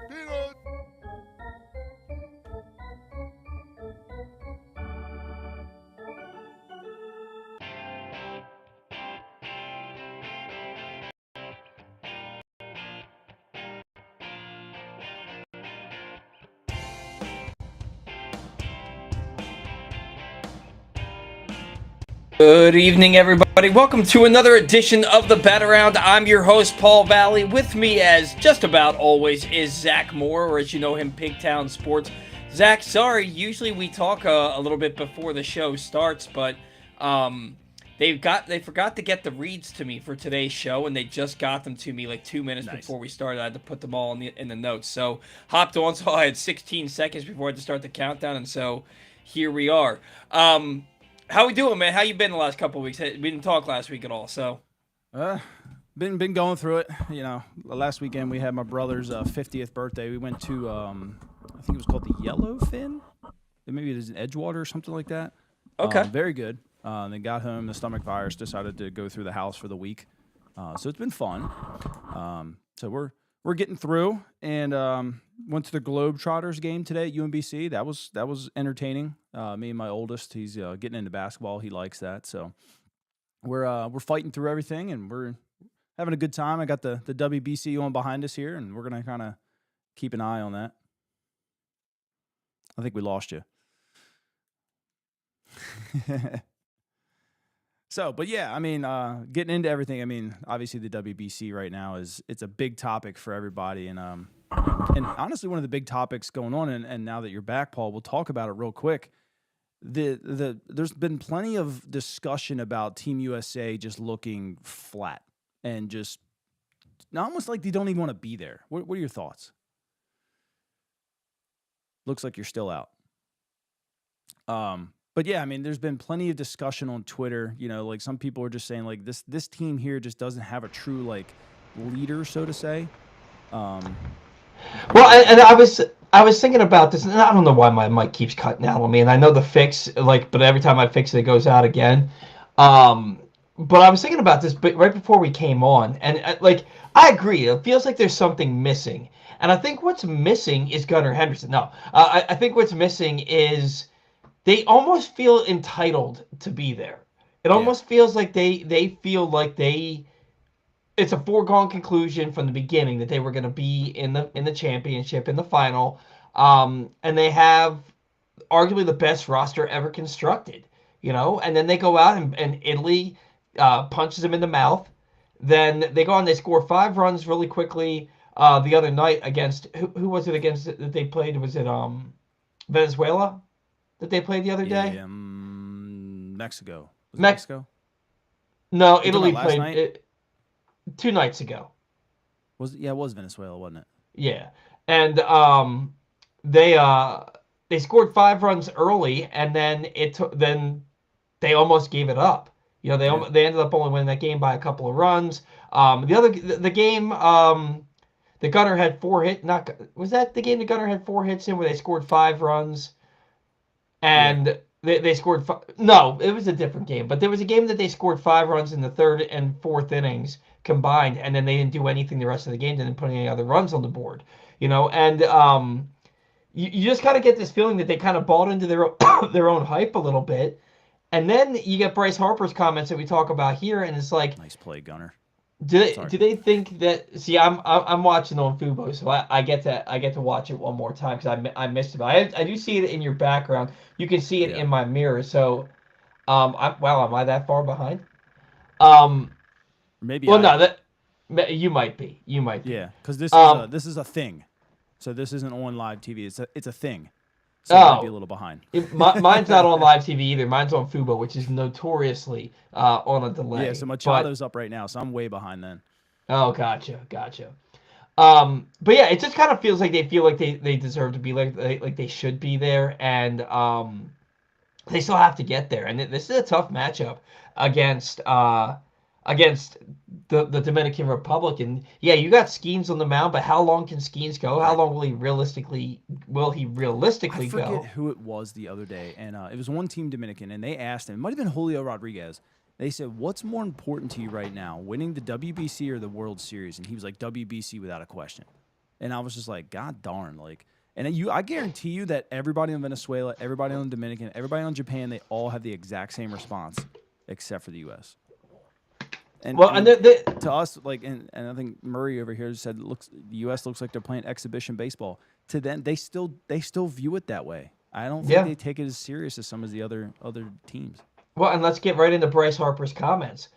Peanut. Good evening, everybody. Welcome to another edition of the Bet Around. I'm your host, Paul Valley. With me, as just about always, is Zach Moore, or as you know him, Pigtown Sports. Zach, sorry, usually we talk a little bit before the show starts, but they forgot to get the reads to me for today's show, and they just got them to me like 2 minutes before we started. I had to put them all in the notes. So hopped on, so I had 16 seconds before I had to start the countdown, and so here we are. How we doing, man? How you been the last couple of weeks? We didn't talk last week at all, so. Been going through it. You know, last weekend we had my brother's 50th birthday. We went to I think it was called the Yellowfin. Maybe it is in Edgewater or something like that. Okay. Very good. They got home. The stomach virus decided to go through the house for the week. So it's been fun. So we're getting through, and went to the Globetrotters game today at UMBC. That was entertaining. Me and my oldest, he's getting into basketball. He likes that. So we're fighting through everything, and we're having a good time. I got the WBC on behind us here, and we're gonna kind of keep an eye on that. I think we lost you. So, but yeah, I mean, getting into everything. I mean, obviously the WBC right now it's a big topic for everybody, and honestly, one of the big topics going on. And now that you're back, Paul, we'll talk about it real quick. There's been plenty of discussion about Team USA just looking flat and just almost like they don't even want to be there. What are your thoughts? Looks like you're still out. But yeah, I mean, there's been plenty of discussion on Twitter. You know, like some people are just saying like this team here just doesn't have a true like leader, so to say. Well, and I was thinking about this, and I don't know why my mic keeps cutting out on me. And I know the fix, but every time I fix it, it goes out again. But I was thinking about this, but right before we came on, and I agree. It feels like there's something missing, and I think what's missing is Gunnar Henderson. No, I think what's missing is they almost feel entitled to be there. It almost feels like they feel like it's a foregone conclusion from the beginning that they were going to be in the championship, in the final, and they have arguably the best roster ever constructed, and then they go out and Italy punches them in the mouth. Then they go on, they score 5 runs really quickly the other night against, who was it against that they played? Was it Venezuela that they played the other day? Mexico. Was it Mexico? No, Italy played it 2 nights ago. It was Venezuela, wasn't it? Yeah. And they scored 5 runs early, and then then they almost gave it up. They ended up only winning that game by a couple of runs. The game the Gunner had 4 hits. Was that the game the Gunner had 4 hits in where they scored 5 runs? And they scored no, it was a different game. But there was a game that they scored 5 runs in the 3rd and 4th innings combined, and then they didn't do anything the rest of the game. They didn't put any other runs on the board. And you just kind of get this feeling that they kind of bought into their own hype a little bit. And then you get Bryce Harper's comments that we talk about here, and it's like, nice play, Gunner. Do they think that? See, I'm watching on Fubo, so I get to watch it one more time because I missed it. I do see it in your background. You can see it in my mirror. So, am I that far behind? Maybe. Well, no, you might be. Yeah, because this is a thing. So this isn't on live TV. It's a thing. So I might be a little behind. Mine's not on live TV either. Mine's on Fubo, which is notoriously on a delay. Yeah, so Machado's up right now, so I'm way behind then. Oh, gotcha. But yeah, it just kind of feels like they feel like they deserve to be like they should be there, and they still have to get there. And this is a tough matchup against the Dominican Republic. And yeah, you got Skeens on the mound, but how long can Skeens go? How long will he realistically go? I forget who it was the other day, and it was one team Dominican, and they asked him, it might have been Julio Rodriguez. They said, what's more important to you right now, winning the WBC or the World Series? And he was like, WBC without a question. And I was just like, God darn, like, and I guarantee you that everybody in Venezuela, everybody in Dominican, everybody in Japan, they all have the exact same response, except for the U.S. And Well, I and mean, to us, like, and I think Murray over here said, the U.S. looks like they're playing exhibition baseball. To them, they still view it that way. I don't think yeah. they take it as serious as some of the other teams. Well, and let's get right into Bryce Harper's comments.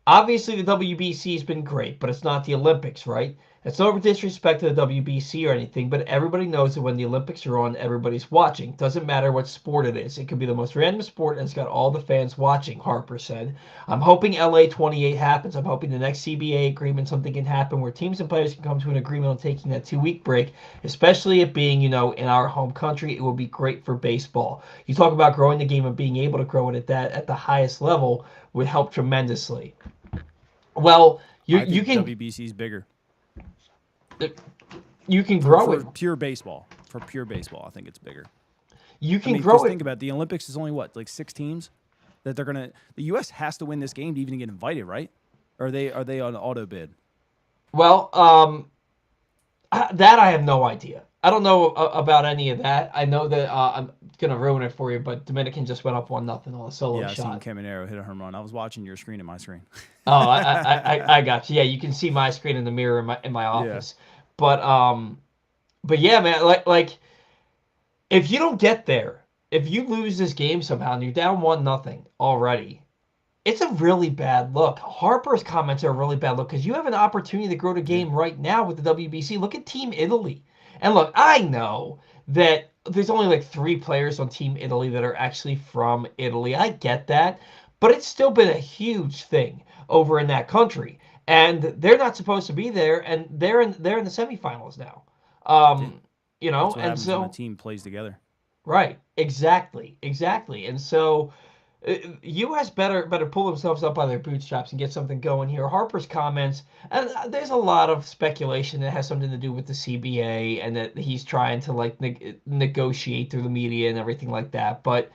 Obviously, the WBC has been great, but it's not the Olympics, right? It's no disrespect to the WBC or anything, but everybody knows that when the Olympics are on, everybody's watching. Doesn't matter what sport it is. It could be the most random sport, and it's got all the fans watching, Harper said. I'm hoping LA 28 happens. I'm hoping the next CBA agreement, something can happen where teams and players can come to an agreement on taking that 2-week break, especially it being, in our home country. It will be great for baseball. You talk about growing the game and being able to grow it at the highest level would help tremendously. Well, you I you think can WBC is bigger you can grow for it. pure baseball. For pure baseball, I think it's bigger. You I can mean, grow just it. think about it. The Olympics is only what, like 6 teams that they're gonna. The U.S. has to win this game to even get invited, right? Or are they on auto bid? Well, that I have no idea. I don't know about any of that. I know that I'm gonna ruin it for you, but Dominican just went up 1-0 on a solo Yeah, I seen shot. Caminero hit a home run. I was watching your screen and my screen. Oh, I got you. Yeah, you can see my screen in the mirror in my Yeah, office. But yeah, man, like if you don't get there, if you lose this game somehow and you're down 1-0 already, it's a really bad look. Harper's comments are a really bad look because you have an opportunity to grow the yeah. game right now with the WBC. Look at Team Italy. And look, I know that there's only like 3 players on Team Italy that are actually from Italy. I get that. But it's still been a huge thing over in that country. And they're not supposed to be there, and they're in the semifinals now. Yeah. Um, That's what and happens when a so team plays together. right, exactly. And so U.S. better pull themselves up by their bootstraps and get something going here. Harper's comments, and there's a lot of speculation that has something to do with the CBA and that he's trying to like negotiate through the media and everything like that. But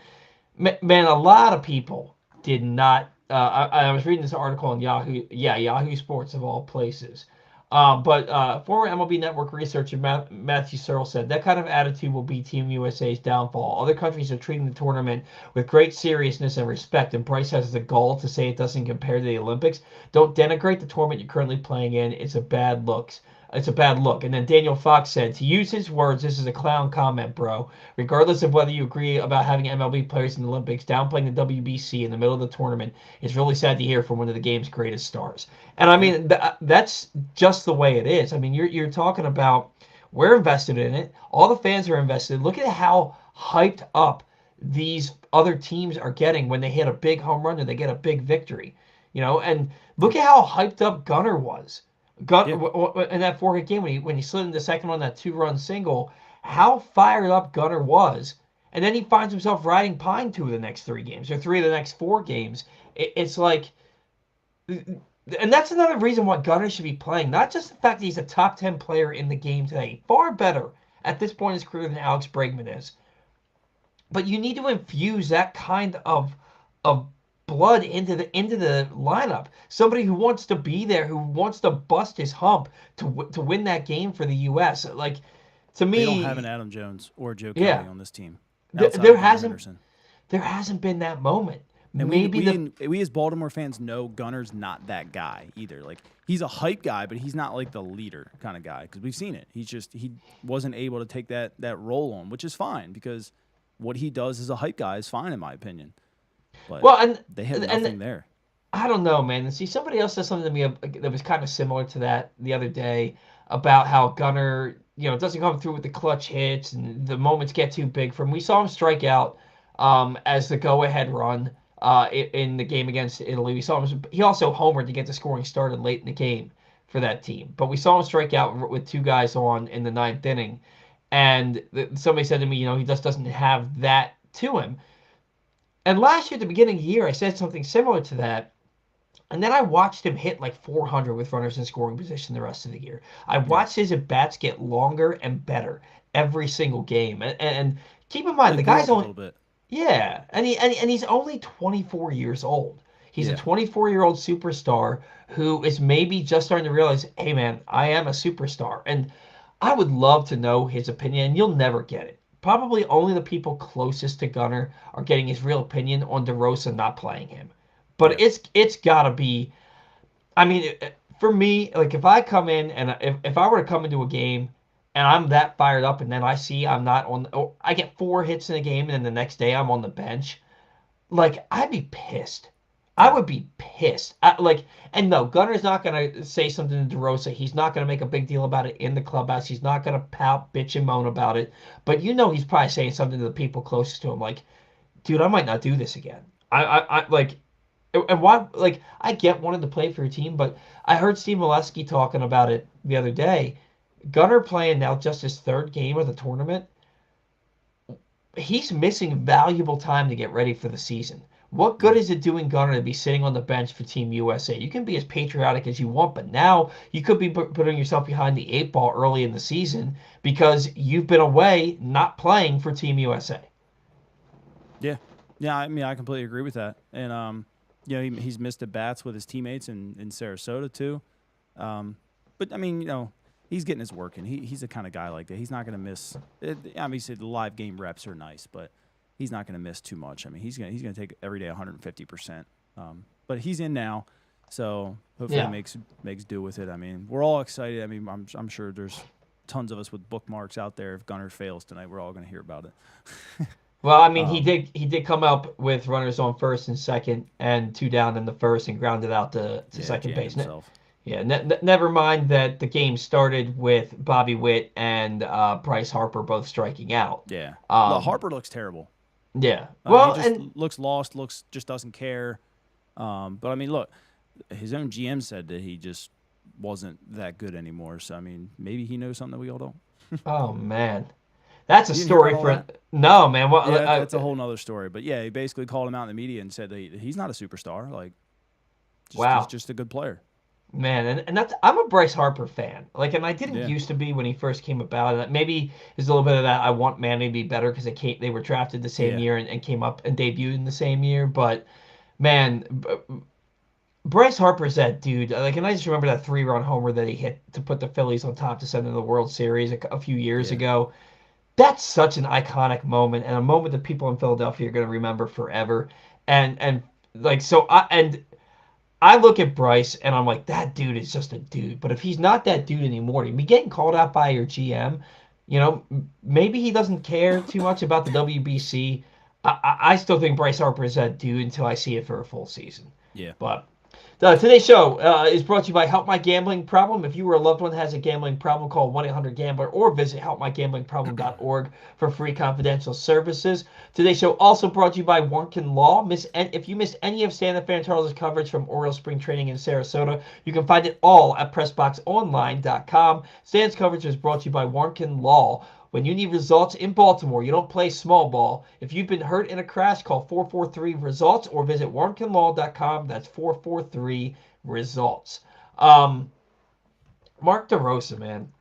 man, a lot of people did not. I was reading this article on Yahoo, yeah, Yahoo Sports of all places. But former MLB Network researcher Matthew Searle said that kind of attitude will be Team USA's downfall. Other countries are treating the tournament with great seriousness and respect, and Bryce has the gall to say it doesn't compare to the Olympics. Don't denigrate the tournament you're currently playing in. It's a bad look. It's a bad look. And then Daniel Fox said, to use his words, this is a clown comment, bro. Regardless of whether you agree about having MLB players in the Olympics, downplaying the WBC in the middle of the tournament is really sad to hear from one of the game's greatest stars. And I Yeah. mean, that's just the way it is. I mean, you're talking about we're invested in it. All the fans are invested. Look at how hyped up these other teams are getting when they hit a big home run or they get a big victory. And look at how hyped up Gunnar was. Yeah. In that 4-hit game when he slid in the second on that 2-run single, how fired up Gunnar was. And then he finds himself riding pine 2 of the next 3 games or 3 of the next 4 games. It's like, and that's another reason why Gunnar should be playing. Not just the fact that he's a top 10 player in the game today, far better at this point in his career than Alex Bregman is. But you need to infuse that kind of blood into the lineup. Somebody who wants to be there, who wants to bust his hump to win that game for the U.S. Like, to They don't have an me, Adam Jones or Joe yeah, Kelly on this team outside there of Gunnar hasn't Henderson. there hasn't been that moment. And Maybe we as Baltimore fans know Gunner's not that guy either. Like, he's a hype guy, but he's not like the leader kind of guy because we've seen it. He wasn't able to take that role on, which is fine because what he does as a hype guy is fine in my opinion. But well, and they had nothing there. I don't know, man. And see, somebody else said something to me that was kind of similar to that the other day about how Gunnar, doesn't come through with the clutch hits and the moments get too big for him. We saw him strike out as the go-ahead run in the game against Italy. We saw him. He also homered to get the scoring started late in the game for that team. But we saw him strike out with 2 guys on in the 9th inning. And somebody said to me, he just doesn't have that to him. And last year, at the beginning of the year, I said something similar to that. And then I watched him hit like 400 with runners in scoring position the rest of the year. I Yeah. watched his at-bats get longer and better every single game. And keep in So mind, he the grew guy's up a only, little bit. yeah, and he's only 24 years old. He's a Yeah. 24-year-old superstar who is maybe just starting to realize, hey, man, I am a superstar. And I would love to know his opinion, and you'll never get it. Probably only the people closest to Gunnar are getting his real opinion on DeRosa not playing him. But Yeah. it's got to be. I mean, for me, like if I come in and if I were to come into a game and I'm that fired up, and then I see I'm not on, or I get 4 hits in a game, and then the next day I'm on the bench, like I'd be pissed. I Yeah. would be pissed. And no, Gunner's not gonna say something to DeRosa. He's not gonna make a big deal about it in the clubhouse. He's not gonna pout, bitch, and moan about it. But he's probably saying something to the people closest to him, like, "Dude, I might not do this again." I like, and why? Like, I get wanting to play for your team, but I heard Steve Molesky talking about it the other day. Gunner playing now just his third game of the tournament. He's missing valuable time to get ready for the season. What good Mhm. is it doing Gunner to be sitting on the bench for Team USA? You can be as patriotic as you want, but now you could be putting yourself behind the 8 ball early in the season because you've been away not playing for Team USA. Yeah. Yeah, I mean, I completely agree with that. And he's missed at bats with his teammates in Sarasota too. But I mean, he's getting his work in. He's the kind of guy like that. He's not going to miss. I mean, the live game reps are nice, but he's not going to miss too much. I mean, he's gonna take every day 150%. But he's in now, so hopefully Yeah. makes do with it. I mean, we're all excited. I mean, I'm sure there's tons of us with bookmarks out there. If Gunner fails tonight, we're all going to hear about it. Well, I mean, he um, did he did come up with runners on first and second and 2 down in the first and grounded out to yeah, second jammed base. himself. Yeah, never mind that the game started with Bobby Witt and Bryce Harper both striking out. Yeah. Look, Um, Harper looks terrible. yeah. I mean, he Well, just and looks lost. Just doesn't care. But I mean, look, his own GM said that he just wasn't that good anymore. So I mean, maybe he knows something that we all don't. oh man, that's a You didn't hear about story all for that? no man. Well, Yeah, that's a whole nother story. But yeah, he basically called him out in the media and said that he's not a superstar. Like, he's wow, just a good player. man, and that's I'm a Bryce Harper fan. Like, and I didn't Yeah, used to be when he first came about. And maybe there's a little bit of that. I want Manny to be better because they were drafted the same yeah, year and came up and debuted in the same year. But man, Bryce Harper's that dude. Like, and I just remember that 3-run homer that he hit to put the Phillies on top to send them to the World Series a few years yeah, ago. That's such an iconic moment and a moment that people in Philadelphia are going to remember forever. And like so, I look at Bryce and I'm like, that dude is just a dude. But if he's not that dude anymore, to be getting called out by your GM, maybe he doesn't care too much about the WBC. I still think Bryce Harper is that dude until I see it for a full season. yeah. But today's show is brought to you by Help My Gambling Problem. If you or a loved one has a gambling problem, call 1-800-GAMBLER or visit helpmygamblingproblem.org for free confidential services. Today's show also brought to you by Warnken Law. If you missed any of Stan and Fan Charles' coverage from Orioles spring training in Sarasota, you can find it all at PressBoxOnline.com. Stan's coverage is brought to you by Warnken Law. When you need results in Baltimore, you don't play small ball. If you've been hurt in a crash, call 443-RESULTS or visit warnkenlaw.com. That's 443-RESULTS. Mark DeRosa, man,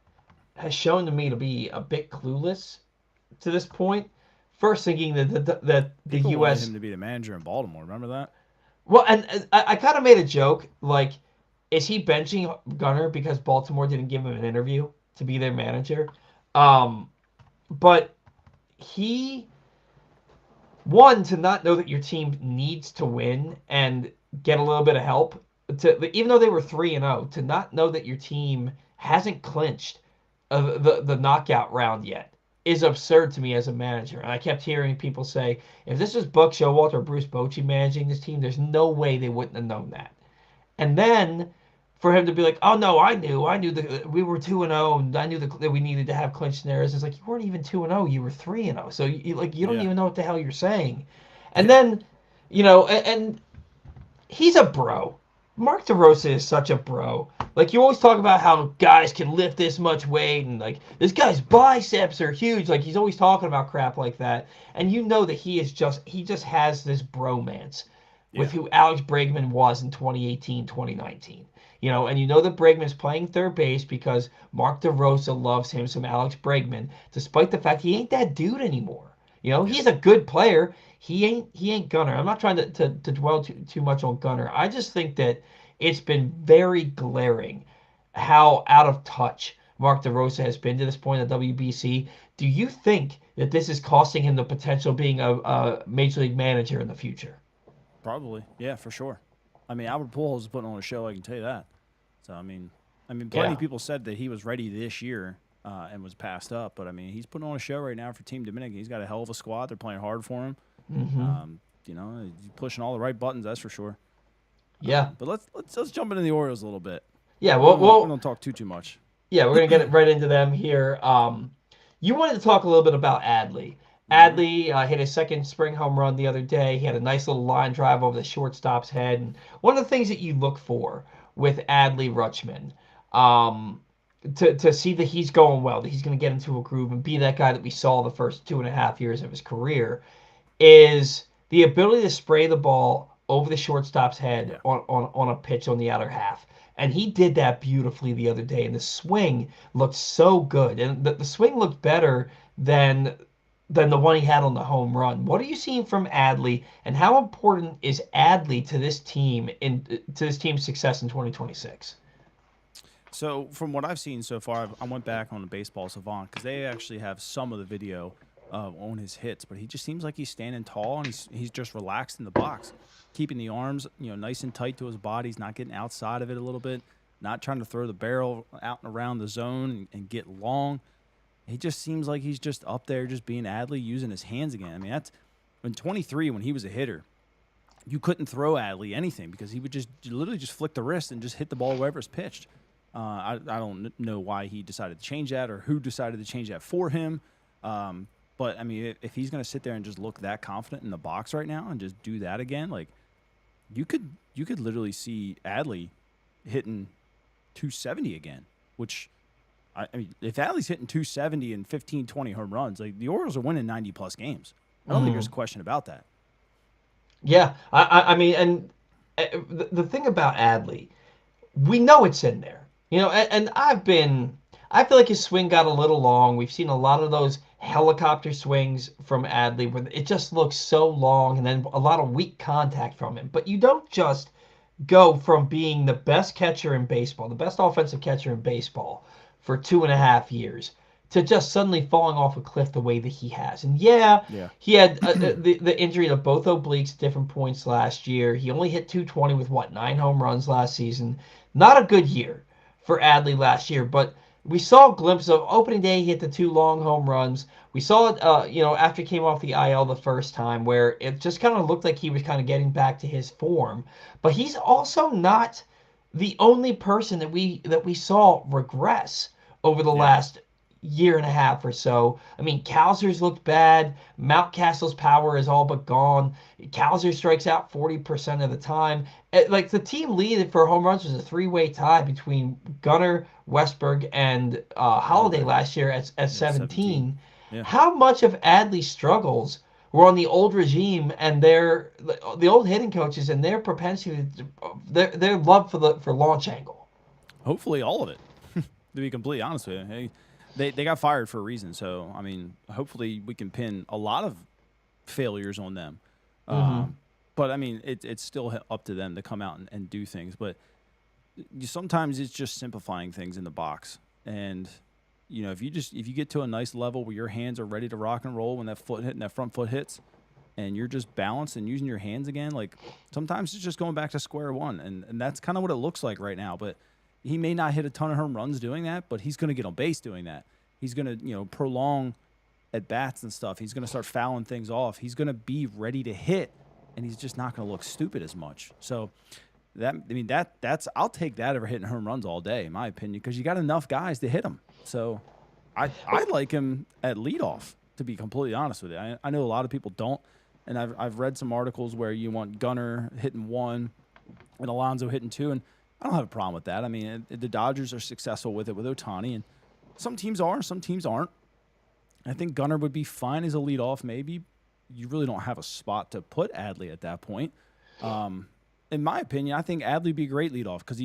has shown to me to be a bit clueless to this point. First thinking that the People wanted U.S. him to be the manager in Baltimore. Remember that? Well, and I kind of made a joke, like, is he benching Gunner because Baltimore didn't give him an interview to be their manager? But he one to not know that your team needs to win and get a little bit of help to even though they were 3-0 to not know that your team hasn't clinched the knockout round yet is absurd to me as a manager. And I kept hearing people say, if this was Buck Showalter or Bruce Bochy managing this team, there's no way they wouldn't have known that. And then for him to be like, "Oh no, I knew that we were 2-0, and I knew that we needed to have clinch scenarios." It's like you weren't even 2-0, you were 3-0. So you don't Yeah, even know what the hell you're saying. And yeah, then, and he's a bro. Mark DeRosa is such a bro. Like you always talk about how guys can lift this much weight and like this guy's biceps are huge. Like he's always talking about crap like that. And you know that he just has this bromance with yeah, who Alex Bregman was in 2018, 2019. And you know that Bregman's playing third base because Mark DeRosa loves him some Alex Bregman, despite the fact he ain't that dude anymore. yeah, He's a good player. He ain't Gunner. I'm not trying to dwell too much on Gunner. I just think that it's been very glaring how out of touch Mark DeRosa has been to this point at WBC. Do you think that this is costing him the potential of being a major league manager in the future? Probably, yeah, for sure. I mean, Albert Pujols is putting on a show. I can tell you that. So I mean, plenty Yeah. of people said that he was ready this year and was passed up. But I mean, he's putting on a show right now for Team Dominican. He's got a hell of a squad. They're playing hard for him. You know, he's pushing all the right buttons. That's for sure. Yeah. But let's jump into the Orioles a little bit. Yeah. We Well, don't talk too much. yeah, we're gonna get it right into them here. You wanted to talk a little bit about Adley. Mm-hmm. Adley hit his second spring home run the other day. He had a nice little line drive over the shortstop's head. And one of the things that you look for with Adley Rutschman, to see that he's going well, that he's going to get into a groove and be that guy that we saw the first 2.5 years of his career, is the ability to spray the ball over the shortstop's head Yeah. on a pitch on the outer half. And he did that beautifully the other day. And the swing looked so good. And the swing looked better than the one he had on the home run. What are you seeing from Adley, and how important is Adley to this team to this team's success in 2026? So from what I've seen so far, I went back on the Baseball Savant because they actually have some of the video on his hits, but he just seems like he's standing tall and he's just relaxed in the box, keeping the arms nice and tight to his body. He's not getting outside of it a little bit, not trying to throw the barrel out and around the zone and get long. He just seems like he's just up there just being Adley, using his hands again. I mean, that's when 23, when he was a hitter, you couldn't throw Adley anything because he would just literally just flick the wrist and just hit the ball wherever it's pitched. I don't know why he decided to change that or who decided to change that for him. But, I mean, if he's going to sit there and just look that confident in the box right now and just do that again, like, you could literally see Adley hitting 270 again, which, I mean, if Adley's hitting 270 and 15, 20 home runs, like, the Orioles are winning 90-plus games. I don't think there's a question about that. Yeah, I mean, and the thing about Adley, we know it's in there, and I feel like his swing got a little long. We've seen a lot of those helicopter swings from Adley where it just looks so long, and then a lot of weak contact from him. But you don't just go from being the best catcher in baseball, the best offensive catcher in baseball for 2.5 years, to just suddenly falling off a cliff the way that he has. And yeah. He had the injury to both obliques at different points last year. He only hit 220 with 9 home runs last season. Not a good year for Adley last year, but we saw a glimpse of opening day. He hit the 2 long home runs. We saw it, after he came off the IL the first time, where it just kind of looked like he was kind of getting back to his form. But he's also not the only person that we saw regress over the last year and a half or so. I mean, Kowser's looked bad. Mountcastle's power is all but gone. Kowser strikes out 40% of the time. Like, the team lead for home runs was a 3-way tie between Gunnar, Westberg, and Holiday last year at 17. Yeah. How much of Adley's struggles were on the old regime and the old hitting coaches and their propensity, their love for launch angle? Hopefully all of it, to be completely honest with you. Hey, they got fired for a reason. So, I mean, hopefully we can pin a lot of failures on them. But, I mean, it's still up to them to come out and do things. But sometimes it's just simplifying things in the box. And, if you get to a nice level where your hands are ready to rock and roll when that front foot hits, and you're just balanced and using your hands again, like, sometimes it's just going back to square one. And that's kind of what it looks like right now. But he may not hit a ton of home runs doing that, but he's going to get on base doing that. He's going to, prolong at bats and stuff. He's going to start fouling things off. He's going to be ready to hit, and he's just not going to look stupid as much. So that's I'll take that over hitting home runs all day, in my opinion, because you got enough guys to hit them. So I like him at leadoff, to be completely honest with you. I know a lot of people don't, and I've read some articles where you want Gunnar hitting 1 and Alonso hitting 2, and I don't have a problem with that. I mean, the Dodgers are successful with it with Ohtani, and some teams are, some teams aren't. I think Gunnar would be fine as a leadoff. Maybe you really don't have a spot to put Adley at that point. In my opinion, I think Adley would be a great leadoff because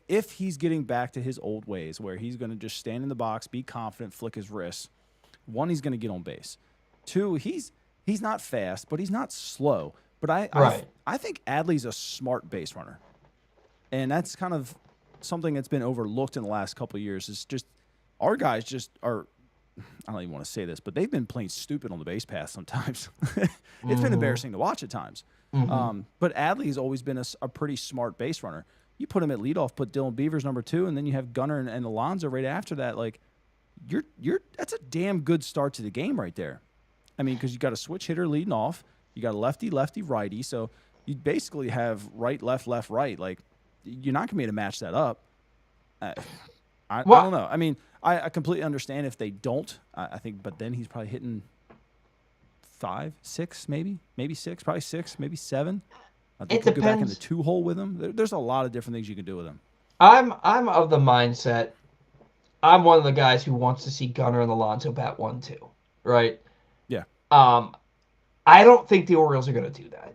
if he's getting back to his old ways where he's going to just stand in the box, be confident, flick his wrists. 1, he's going to get on base. 2, he's not fast, but he's not slow. But I think Adley's a smart base runner. And that's kind of something that's been overlooked in the last couple of years. Is just our guys just are. I don't even want to say this, but they've been playing stupid on the base pass sometimes. It's been embarrassing to watch at times. But Adley has always been a pretty smart base runner. You put him at leadoff, put Dylan Beavers number 2, and then you have Gunnar and Alonso right after that. Like, that's a damn good start to the game right there. I mean, because you got a switch hitter leading off, you got a lefty, righty, so you basically have right, left, right. Like, you're not gonna be able to match that up. I don't know. I mean, I completely understand if they don't. I think, but then he's probably hitting 5, 6, maybe 6, probably 6, maybe 7. I think It go back in depends. the 2-hole with him. There's a lot of different things you can do with him. I'm of the mindset. I'm one of the guys who wants to see Gunnar and Alonso bat 1-2, right? Yeah. I don't think the Orioles are going to do that.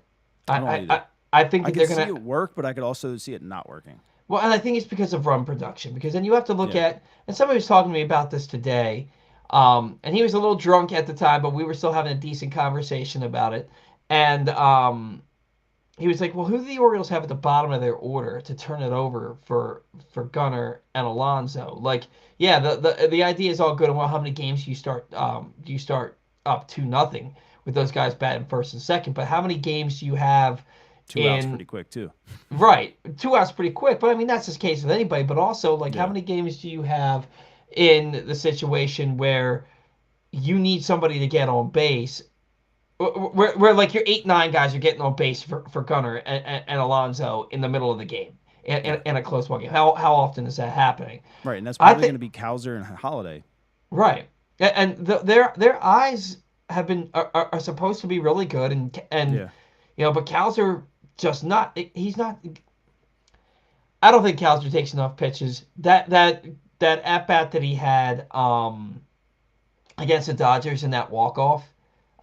I don't either. I think I that could they're see going to. it work, but I could also see it not working. Well, and I think it's because of run production. Because then you have to look Yeah. at, and somebody was talking to me about this today, and he was a little drunk at the time, but we were still having a decent conversation about it. And he was like, "Well, who do the Orioles have at the bottom of their order to turn it over for Gunnar and Alonso?" Like, yeah, the idea is all good. And well, how many games do you start up 2-0 with those guys batting first and second? But how many games do you have 2 outs in pretty quick too. right 2 outs pretty quick? But I mean that's the case with anybody. But also like how Yeah. many games do you have in the situation where you need somebody to get on base where like your 8-9 guys are getting on base for Gunnar and Alonso in the middle of the game Yeah. in a close ball game. How often is that happening? Right, and that's I probably going think to be Kowser and Holiday. right, and their eyes have been are supposed to be really good and Yeah. but Kowser just not. He's not. I don't think Kowser takes enough pitches. That at bat that he had against the Dodgers in that walk off,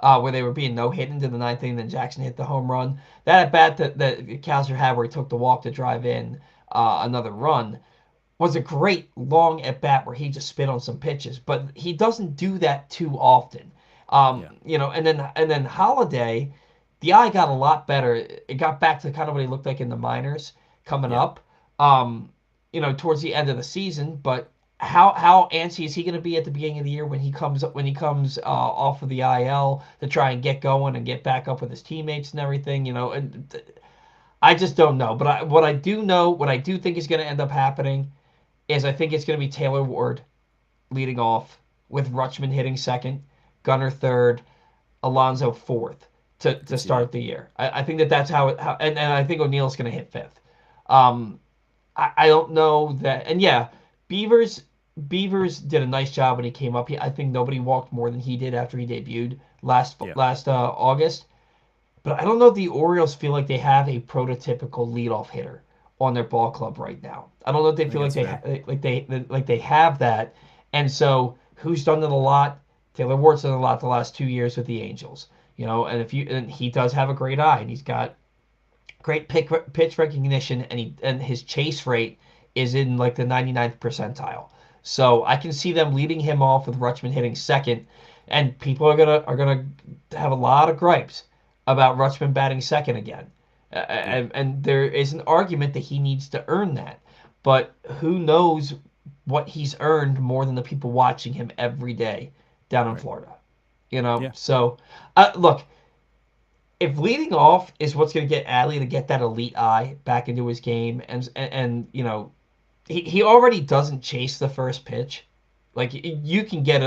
where they were being no hit into the ninth inning, then Jackson hit the home run. That at bat that Kowser had where he took the walk to drive in another run was a great long at bat where he just spit on some pitches, but he doesn't do that too often. Yeah. And then Holiday, the eye got a lot better. It got back to kind of what he looked like in the minors coming Yeah. up. Towards the end of the season, but how antsy is he going to be at the beginning of the year when he comes off of the IL to try and get going and get back up with his teammates and everything, and I just don't know. But what I do know, what I do think is going to end up happening is I think it's going to be Taylor Ward leading off with Rutschman hitting second, Gunnar third, Alonso fourth to See that. start the year. I think that's and I think O'Neill's going to hit fifth. Um, I don't know that, and yeah, Beavers Beavers did a nice job when he came up. I think nobody walked more than he did after he debuted Yeah. last August. But I don't know if the Orioles feel like they have a prototypical leadoff hitter on their ball club right now. I don't know if they I think feel like that's fair. they have that. And so who's done it a lot? Taylor Ward's done it a lot the last 2 years with the Angels. And he does have a great eye, and he's got great pitch recognition, and his chase rate is in like the 99th percentile. So I can see them leading him off with Rutschman hitting second, and people are gonna have a lot of gripes about Rutschman batting second again. Yeah. And there is an argument that he needs to earn that, but who knows what he's earned more than the people watching him every day down in Right. Florida. Yeah. So look, if leading off is what's going to get Adley to get that elite eye back into his game, and he already doesn't chase the first pitch. Like you can get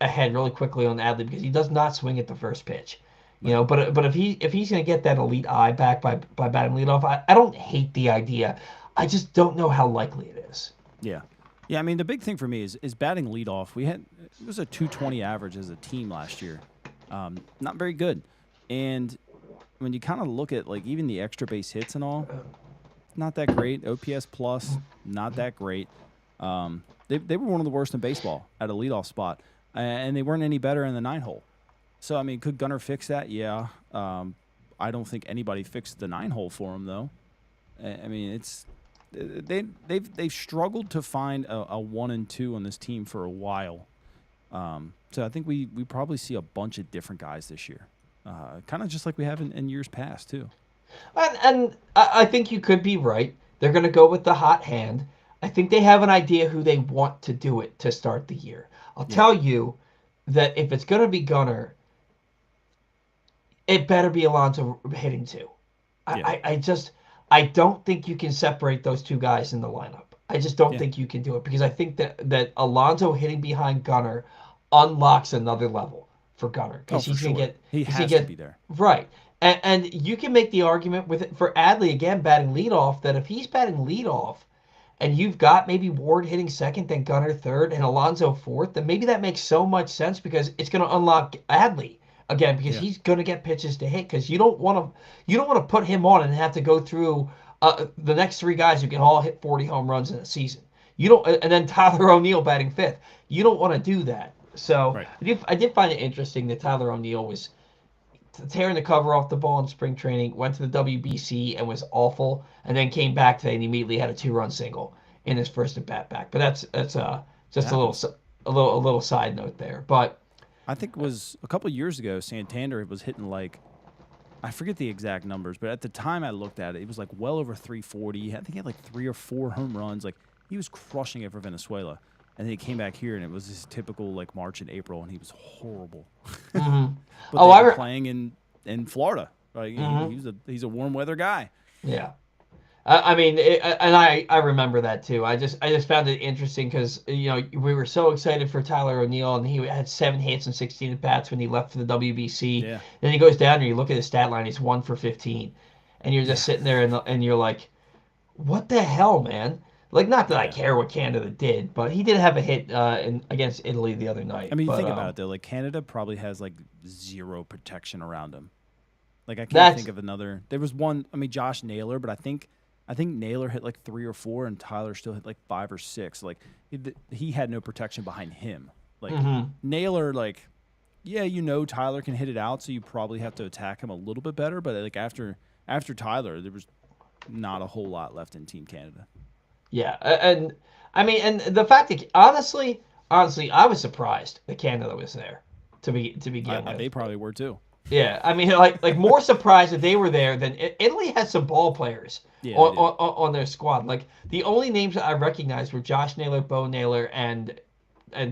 ahead really quickly on Adley because he does not swing at the first pitch. Right. But if he's going to get that elite eye back by batting leadoff, I don't hate the idea. I just don't know how likely it is. Yeah. Yeah, I mean the big thing for me is batting leadoff. It was a 220 average as a team last year. Not very good. And when you kind of look at like even the extra base hits and all, not that great. OPS plus, not that great. They were one of the worst in baseball at a leadoff spot, and they weren't any better in the 9-hole. So I mean, could Gunnar fix that? Yeah. I don't think anybody fixed the 9-hole for him though. I mean, it's they've struggled to find a 1 and 2 on this team for a while. So I think we probably see a bunch of different guys this year, kind of just like we have in years past too. And I think you could be right. They're going to go with the hot hand. I think they have an idea who they want to do it to start the year. I'll tell you that if it's going to be Gunnar, it better be Alonso hitting too. I don't think you can separate those two guys in the lineup. I just don't think you can do it because I think that Alonso hitting behind Gunnar unlocks another level for Gunnar because he's gonna sure. He he's has gonna to get be there. right. And you can make the argument with it for Adley again batting leadoff that if he's batting leadoff and you've got maybe Ward hitting second, then Gunnar third, and Alonso fourth, then maybe that makes so much sense because it's going to unlock Adley again because he's going to get pitches to hit because you don't want to put him on and have to go through the next three guys who can all hit 40 home runs in a season. You don't, and then Tyler O'Neill batting fifth. You don't want to do that. So I did find it interesting that Tyler O'Neill was tearing the cover off the ball in spring training, went to the WBC and was awful, and then came back today and immediately had a 2-run single in his first at bat back. But that's just a little side note there. But I think it was a couple of years ago, Santander was hitting like, I forget the exact numbers, but at the time I looked at it, it was like well over 340. I think he had like 3 or 4 home runs. Like he was crushing it for Venezuela. And then he came back here, and it was his typical like March and April, and he was horrible. Mm-hmm. But they were playing in Florida. Like he's a warm weather guy. Yeah, I mean, and I remember that too. I just found it interesting because we were so excited for Tyler O'Neill, and he had 7 hits and 16 at bats when he left for the WBC. Yeah. Then he goes down and you look at his stat line; he's 1 for 15, and you're just sitting there and you're like, what the hell, man? Like, not that I care what Canada did, but he did have a hit against Italy the other night. I mean, think about it, though. Like, Canada probably has, like, 0 protection around him. Like, I can't think of another. There was one, I mean, Josh Naylor, but I think Naylor hit, like, 3 or 4, and Tyler still hit, like, 5 or 6. Like, he had no protection behind him. Like, Naylor, like, Tyler can hit it out, so you probably have to attack him a little bit better. But, like, after Tyler, there was not a whole lot left in Team Canada. Yeah, and I mean, and the fact that honestly, I was surprised that Canada was there to begin with. They probably were too. Yeah, I mean, like more surprised that they were there than Italy had some ball players on their squad. Like the only names that I recognized were Josh Naylor, Bo Naylor, and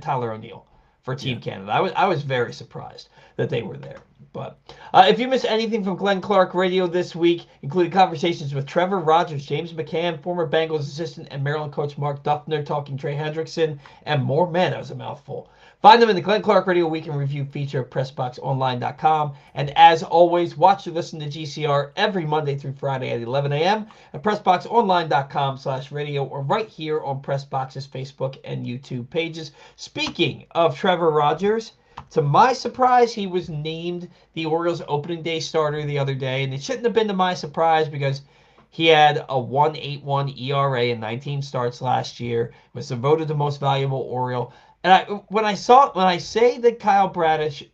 Tyler O'Neill for Team Canada. I was very surprised that they were there. But if you missed anything from Glenn Clark Radio this week, including conversations with Trevor Rogers, James McCann, former Bengals assistant, and Maryland coach Mark Duffner talking Trey Hendrickson, and more, man, that was a mouthful. Find them in the Glenn Clark Radio Week in Review feature at PressBoxOnline.com. And as always, watch and listen to GCR every Monday through Friday at 11 a.m. at PressBoxOnline.com/radio or right here on PressBox's Facebook and YouTube pages. Speaking of Trevor Rogers, to my surprise, he was named the Orioles opening day starter the other day. And it shouldn't have been to my surprise because he had a 1.81 ERA in 19 starts last year, was voted the most valuable Oriole. And when I've said Kyle Bradish should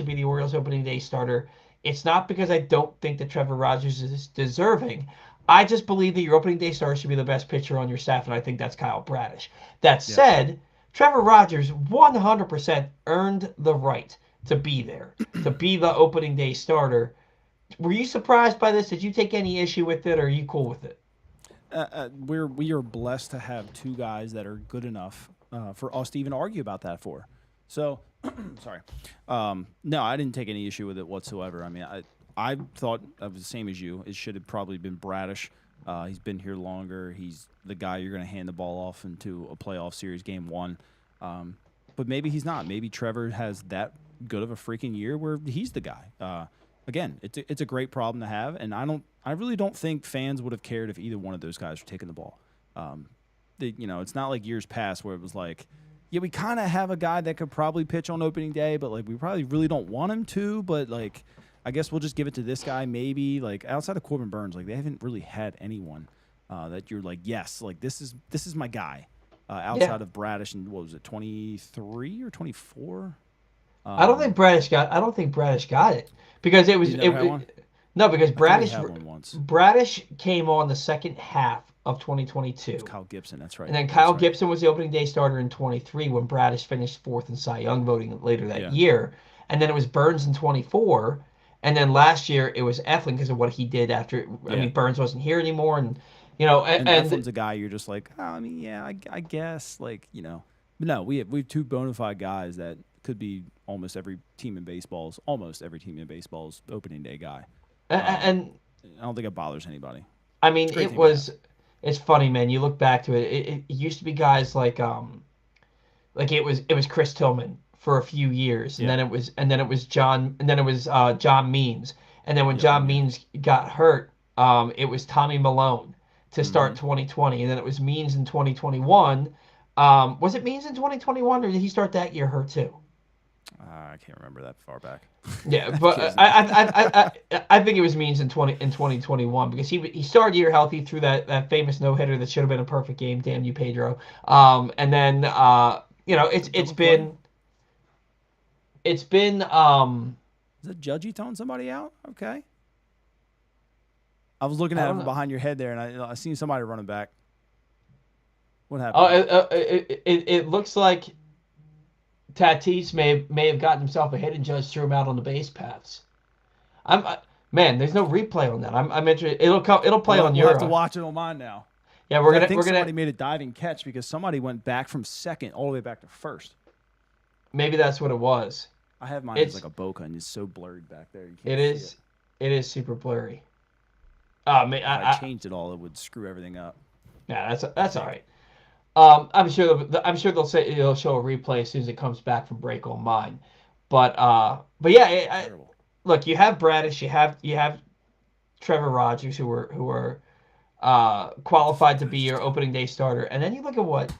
be the Orioles opening day starter, it's not because I don't think that Trevor Rogers is deserving. I just believe that your opening day starter should be the best pitcher on your staff, and I think that's Kyle Bradish. That said, Trevor Rogers 100% earned the right to be there, to be the opening day starter. Were you surprised by this? Did you take any issue with it, or are you cool with it? We are blessed to have 2 guys that are good enough for us to even argue about that for. So, sorry. No, I didn't take any issue with it whatsoever. I mean, I thought I was the same as you. It should have probably been Bradish. He's been here longer. He's the guy you're going to hand the ball off into a playoff series game 1. But maybe he's not. Maybe Trevor has that good of a freaking year where he's the guy. Again, it's a great problem to have, and I really don't think fans would have cared if either one of those guys were taking the ball. It's not like years past where it was like, yeah, we kind of have a guy that could probably pitch on opening day, but like we probably really don't want him to. But like, I guess we'll just give it to this guy. Maybe like outside of Corbin Burns, like they haven't really had anyone that you're like, yes, like this is my guy. Outside of Bradish and what was it, 23 or 24? I don't think Bradish got it because it was no, because Bradish came on the second half of 2022. It's Kyle Gibson, that's right. And then Kyle Gibson was the opening day starter in 23 when Bradish finished 4th in Cy Young voting later that year. And then it was Burns in 24. And then last year it was Eflin because of what he did after. I mean, Burns wasn't here anymore, and You know, And and Eflin's a guy you're just like, oh, I mean, yeah, I guess, like, you know. But no, we have two bona fide guys that could be almost every team in baseball's opening day guy. and I don't think it bothers anybody. I mean, It's a great thing to have. it's funny, man. You look back to it, it used to be guys like it was Chris Tillman for a few years, and Yeah. then it was John Means, and then when Yep, John yeah. Means got hurt, it was Tommy Malone to start Mhm. 2020, and then it was Means in 2021. Was it Means in 2021, or did he start that year hurt too? I can't remember that far back. Yeah, That but kid's- I think it was Means in 2021 because he started the year healthy through that famous no hitter that should have been a perfect game. Damn you, Pedro. And then you know it's Double play? been Is it Judgy throwing somebody out? Okay. I was looking I at don't him know. behind your head there, and I seen somebody running back. What Oh, happened? it looks like Tatis may have gotten himself a hit and Judge threw him out on the base paths. Man, there's no replay on that. I'm interested. It'll play on We'll have to your. watch it on mine now. Yeah, I think we're somebody gonna made a diving catch because somebody went back from second all the way back to first. maybe that's what it was. I have mine It's as like a bokeh, and it's so blurred back there. You it can't is see it is super blurry. Oh man, it. If I changed it all, it would screw everything up. yeah, that's all right. I'm sure they'll say it'll show a replay as soon as it comes back from break on mine. But yeah, Terrible. look, you have Bradish, you have Trevor Rogers who were qualified to be your opening day starter, and then you look at what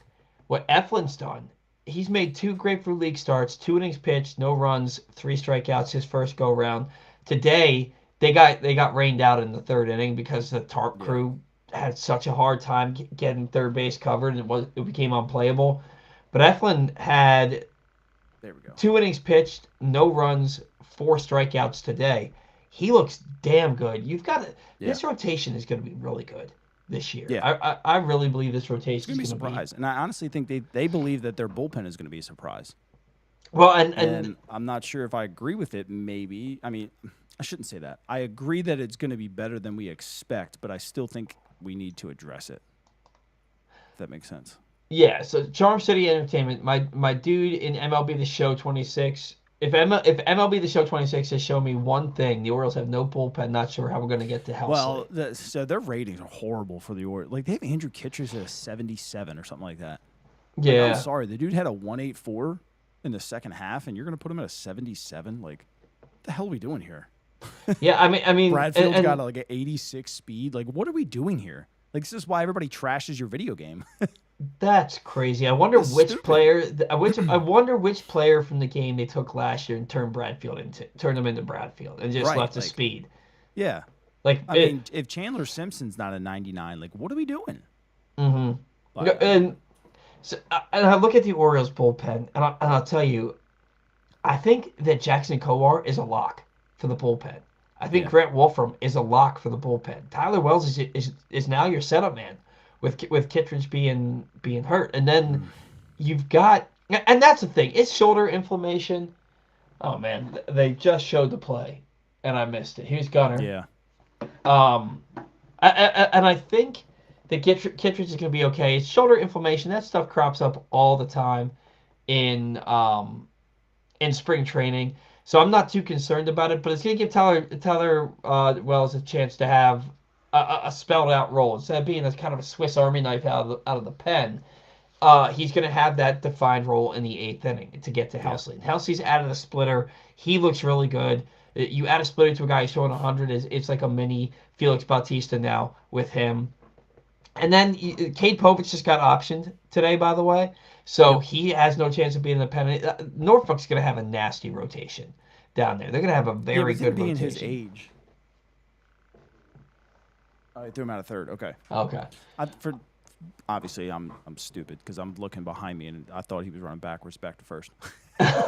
Eflin's done. He's made 2 Grapefruit League starts, 2 innings pitched, no runs, 3 strikeouts his first go round. Today they got rained out in the 3rd inning because the tarp Yeah. crew had such a hard time getting third base covered, and it became unplayable. But Eflin had There we go. 2 innings pitched, no runs, 4 strikeouts today. He looks damn good. This rotation is going to be really good this year. Yeah. I really believe this It's rotation going to be a is going to be. surprise. And I honestly think they believe that their bullpen is going to be a surprise. Well, And and I'm not sure if I agree with it, maybe. I mean, I shouldn't say that. I agree that it's going to be better than we expect, but I still think we need to address it. If that makes sense. yeah. So Charm City Entertainment, my dude in MLB The Show 26. If MLB The Show 26 has shown me one thing, the Orioles have no bullpen. Not sure how we're going to get to Helsley. Well, so their ratings are horrible for the Orioles. Like, they have Andrew Kittredge at a 77 or something like that. Like, Yeah. I'm sorry. The dude had a 184 in the second half, and you're going to put him at a 77? Like, what the hell are we doing here? Yeah, I mean, Bradfield's and- got like an 86 speed. Like, what are we doing here? Like, this is why everybody trashes your video game. That's crazy. I wonder That's which stupid. player. I wonder which player from the game they took last year and turned him into Bradfield and just Right, left his like- speed. Yeah. Like, I mean, if Chandler Simpson's not a 99, like, what are we doing? hmm Like, and I look at the Orioles bullpen, and I'll tell you, I think that Jackson Kowar is a lock for the bullpen. I think Yeah. Grant Wolfram is a lock for the bullpen. Tyler Wells is now your setup man, with Kittredge being hurt, and then you've got, and that's the thing. It's shoulder inflammation. Oh man, they just showed the play, and I missed it. Here's Gunner. yeah. And I think that Kittredge is going to be okay. It's shoulder inflammation. That stuff crops up all the time in spring training. So I'm not too concerned about it, but it's going to give Tyler Wells a chance to have a spelled out role instead of being a kind of a Swiss Army knife out of the pen. He's going to have that defined role in the 8th inning to get to Helsley. Helsley's out of the splitter. He looks really good. You add a splitter to a guy who's throwing 100, it's like a mini Felix Bautista now with him. And then Cade Povich just got optioned today, by the way. So he has no chance of being the pennant. Norfolk's going to have a nasty rotation down there. They're going to have a very good being rotation. his age. I threw him out of third. Okay. Okay. Obviously, I'm stupid because I'm looking behind me and I thought he was running backwards back to first. That's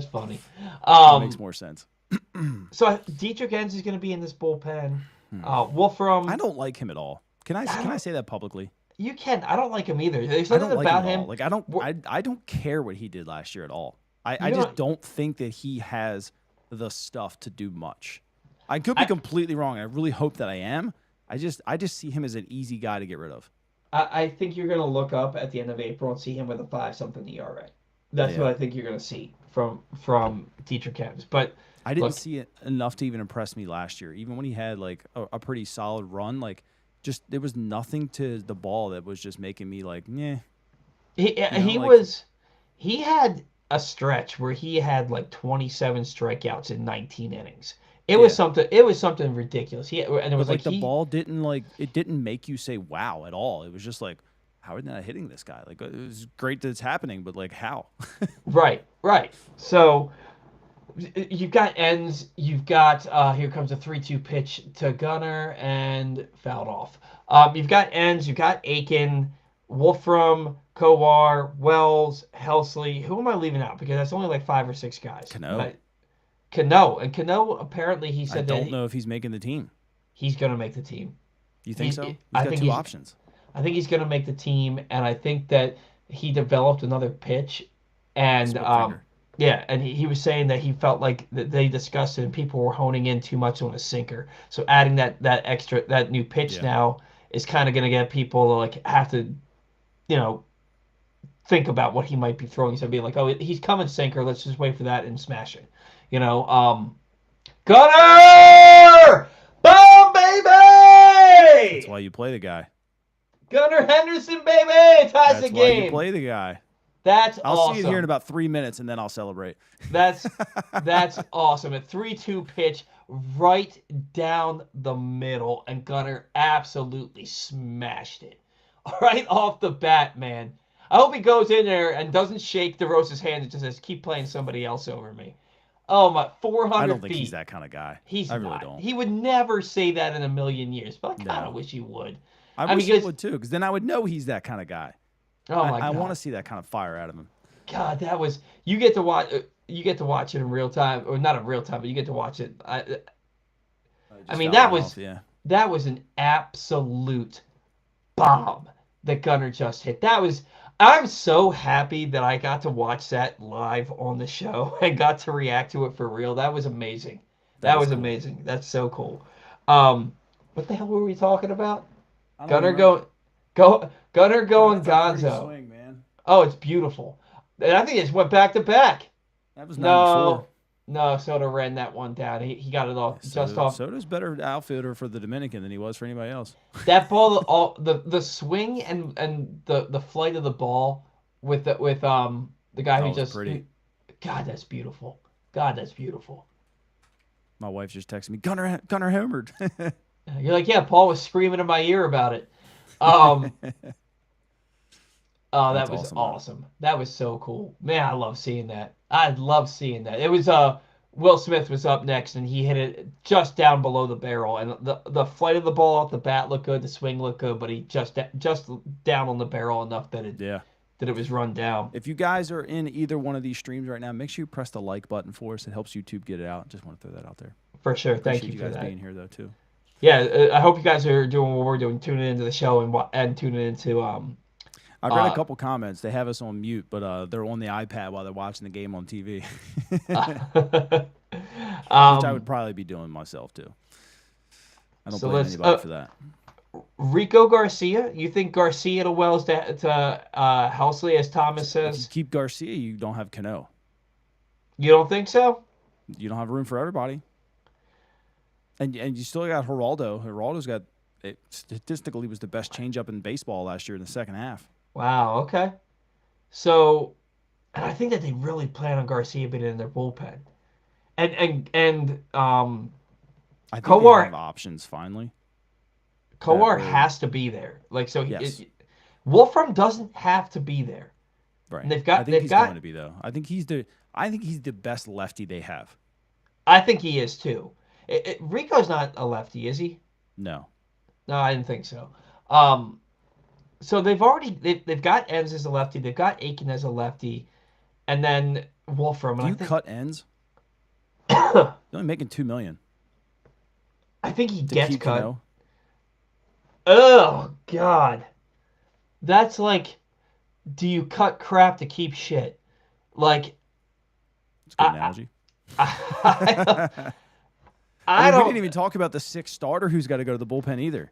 funny. That makes more sense. So Dietrich Enns is going to be in this bullpen. Wolfram. I don't like him at all. Can I say that publicly? You can. I don't like him either. There's I something don't like about him at him. all. Like I don't care what he did last year at all. I You just know- don't think that he has the stuff to do much. I could be completely wrong. I really hope that I am, I just see him as an easy guy to get rid of. I think you're going to look up at the end of April and see him with a 5-something ERA. That's what I think you're going to see from Dietrich Kemp's. But I didn't see it enough to even impress me last year. Even when he had like a pretty solid run, like just there was nothing to the ball that was just making me like, yeah. He had a stretch where he had like 27 strikeouts in 19 innings. It was something ridiculous. And it was like the ball didn't make you say wow at all. It was just like, how are they not hitting this guy? Like, it was great that it's happening, but like how? Right. So you've got ends. You've got here comes a 3-2 pitch to Gunnar and fouled off. You've got ends. You've got Aiken, Wolfram, Kowar, Wells, Helsley. Who am I leaving out? Because that's only like 5 or 6 guys. Cano, apparently he said I don't know if he's making the team. He's going to make the team. You think so? He's got 2 options. I think he's going to make the team, and I think that he developed another pitch, and and he was saying that he felt like that they discussed it and people were honing in too much on a sinker. So adding that new pitch now is kind of going to get people to like have to, think about what he might be throwing. He's going to be like, oh, he's coming sinker. Let's just wait for that and smash it. Gunnar! Boom, baby! That's why you play the guy. Gunnar Henderson, baby! Ties the game. That's why you play the guy. I'll see it here in about 3 minutes, and then I'll celebrate. That's awesome. A 3-2 pitch right down the middle, and Gunnar absolutely smashed it. All right, off the bat, man. I hope he goes in there and doesn't shake DeRosa's hand and just says, keep playing somebody else over me. Oh, my, 400 feet. I don't think he's that kind of guy. I really don't. He would never say that in a million years, but I kind of wish he would. I wish he would, too, because then I would know he's that kind of guy. Oh, my God. I want to see that kind of fire out of him. God, that was... You get to watch it in real time, or not in real time, but you get to watch it. That was an absolute bomb that Gunnar just hit. I'm so happy that I got to watch that live on the show and got to react to it for real. That was amazing. That was cool. Amazing. That's so cool. What the hell were we talking about? Gunnar going Gonzo. Swing, man. Oh, it's beautiful. And I think it just went back to back. That was 94. No, Soto ran that one down. He got it off just off. Soto's better outfielder for the Dominican than he was for anybody else. That ball, the swing and the flight of the ball with the guy who just pretty. God, that's beautiful. God, that's beautiful. My wife just texted me, Gunnar homered. You're like, yeah, Paul was screaming in my ear about it. Oh, that was awesome. That was so cool. Man, I love seeing that. It was Will Smith was up next, and he hit it just down below the barrel. And the flight of the ball off the bat looked good, the swing looked good, but he just down on the barrel enough that it was run down. If you guys are in either one of these streams right now, make sure you press the like button for us. It helps YouTube get it out. Just want to throw that out there. For sure. Thank you for guys that. being here though too. Yeah, I hope you guys are doing what we're doing, tuning into the show and tuning into I've read a couple comments. They have us on mute, but they're on the iPad while they're watching the game on TV. Which I would probably be doing myself too. I don't blame anybody for that. Rico Garcia, you think Garcia to Wells to Helsley, as Thomas says? If you keep Garcia, you don't have Cano. You don't think so? You don't have room for everybody. And you still got Geraldo. Geraldo's got statistically was the best changeup in baseball last year in the second half. Wow. Okay. So, and I think that they really plan on Garcia being in their bullpen, and I think Kowar, they have options finally. Kowar has to be there. Like so, yes. Wolfram doesn't have to be there. Right. And I think he's going to be though. I think he's the best lefty they have. I think he is too. Rico's not a lefty, is he? No. No, I didn't think so. So they've got Enns as a lefty, they've got Aiken as a lefty, and then Wolfram. Do you cut Enns? He's only making $2 million. I think he gets cut. Cano. Oh God, that's like, do you cut crap to keep shit? Like, it's a good analogy. I mean, we didn't even talk about the 6th starter who's got to go to the bullpen either.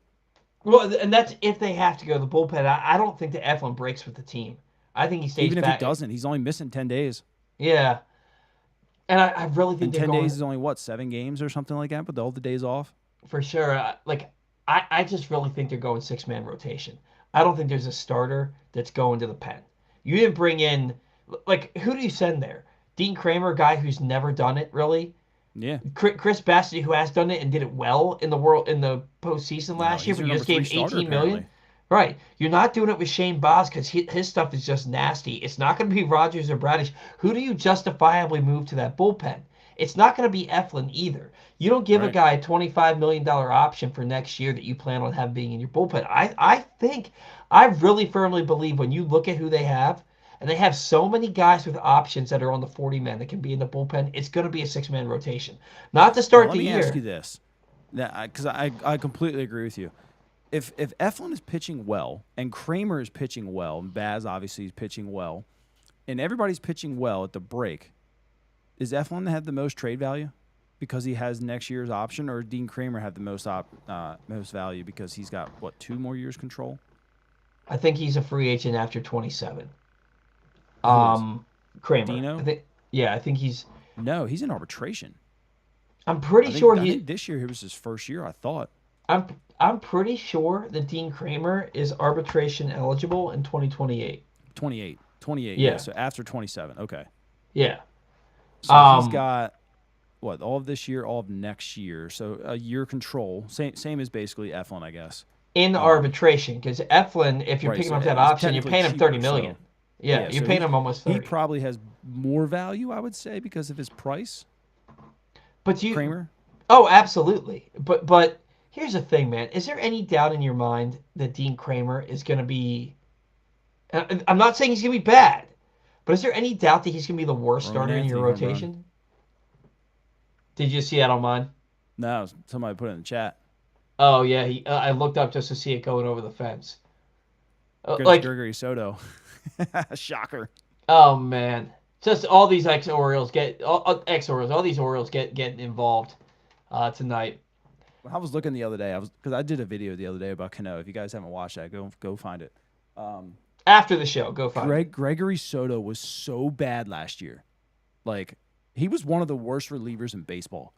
Well, and that's if they have to go to the bullpen. I don't think that Eflin breaks with the team. I think he stays Even if back. he doesn't, he's only missing 10 days. Yeah. And I really think and 10 days is only, what, 7 games or something like that, with all the days off? For sure. I just really think they're going 6-man rotation. I don't think there's a starter that's going to the pen. You didn't bring in, who do you send there? Dean Kramer, a guy who's never done it, really? Yeah. Chris Bassett, who has done it and did it well in the postseason last year, but you just gave $18 million. Right. You're not doing it with Shane Baz because his stuff is just nasty. It's not going to be Rogers or Bradish. Who do you justifiably move to that bullpen? It's not going to be Eflin either. You don't give a guy a $25 million option for next year that you plan on having being in your bullpen. I really firmly believe when you look at who they have, and they have so many guys with options that are on the 40-man that can be in the bullpen, it's going to be a 6-man rotation. Not to start the year. Let me ask you this, because I completely agree with you. If Eflin is pitching well, and Kramer is pitching well, and Baz obviously is pitching well, and everybody's pitching well at the break, is Eflin have the most trade value because he has next year's option, or Dean Kramer have the most value because he's got, 2 more years control? I think he's a free agent after 27. Kramer. Dino? I think he's... No, he's in arbitration. I'm pretty sure I think this year it was his first year, I thought. I'm pretty sure that Dean Kramer is arbitration eligible in 2028. 28. Yeah. So after 27. Okay. Yeah. So he's got all of this year, all of next year. So a year control. Same as basically Eflin, I guess. In arbitration, because Eflin, if you're picking up that option, you're paying him $30 million. So, you're so paying him almost 30. He probably has more value, I would say, because of his price. But Kramer? Oh, absolutely. But here's the thing, man. Is there any doubt in your mind that Dean Kramer is going to be... I'm not saying he's going to be bad, but is there any doubt that he's going to be the worst starter in your rotation? Did you see that on mine? No, somebody put it in the chat. Oh, yeah. I looked up just to see it going over the fence. Gregory Soto. Shocker. Oh, man. Just all these ex-Orioles all these Orioles getting involved tonight. I was looking the other day. Because I did a video the other day about Cano. If you guys haven't watched that, go find it. After the show, go find it. Gregory Soto was so bad last year. He was one of the worst relievers in baseball.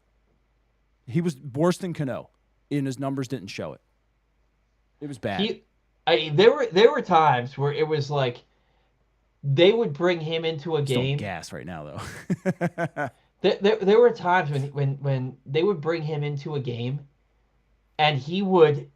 He was worse than Cano, and his numbers didn't show it. It was bad. There were times where it was like they would bring him into a game. Still gas right now, though. There were times when they would bring him into a game, and he would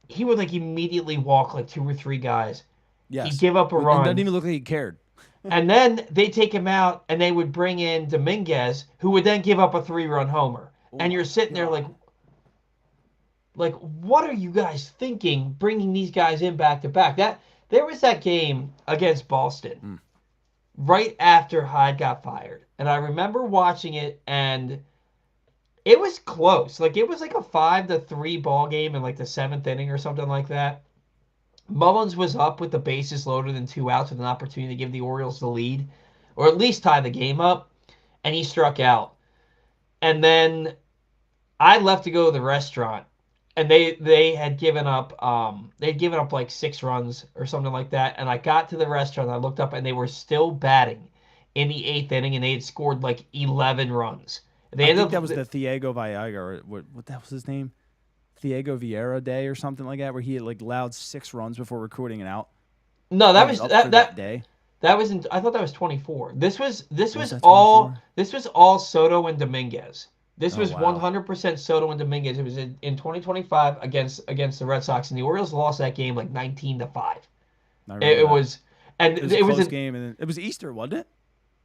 immediately walk 2 or 3 guys. Yes. He'd give up a run. It doesn't even look like he cared. And then they take him out, and they would bring in Dominguez, who would then give up a 3-run homer. And you're sitting there like, what are you guys thinking, bringing these guys in back to back? There was that game against Boston right after Hyde got fired. And I remember watching it, and it was close. It was a 5-3 ball game in the 7th inning or something like that. Mullins was up with the bases loaded and 2 outs with an opportunity to give the Orioles the lead, or at least tie the game up, and he struck out. And then I left to go to the restaurant, and they had given up 6 runs or something like that. And I got to the restaurant, and I looked up, and they were still batting in the 8th inning, and they had scored 11 runs. I think that was the Thiago Viaga, or what that was his name? Thiago Vieira Day or something like that, where he had allowed 6 runs before recording an out. No, that was that day. That was I thought that was 24. This was all Soto and Dominguez. This was 100% Soto and Dominguez. It was in 2025 against the Red Sox, and the Orioles lost that game 19-5. It was a close game, and it was Easter, wasn't it?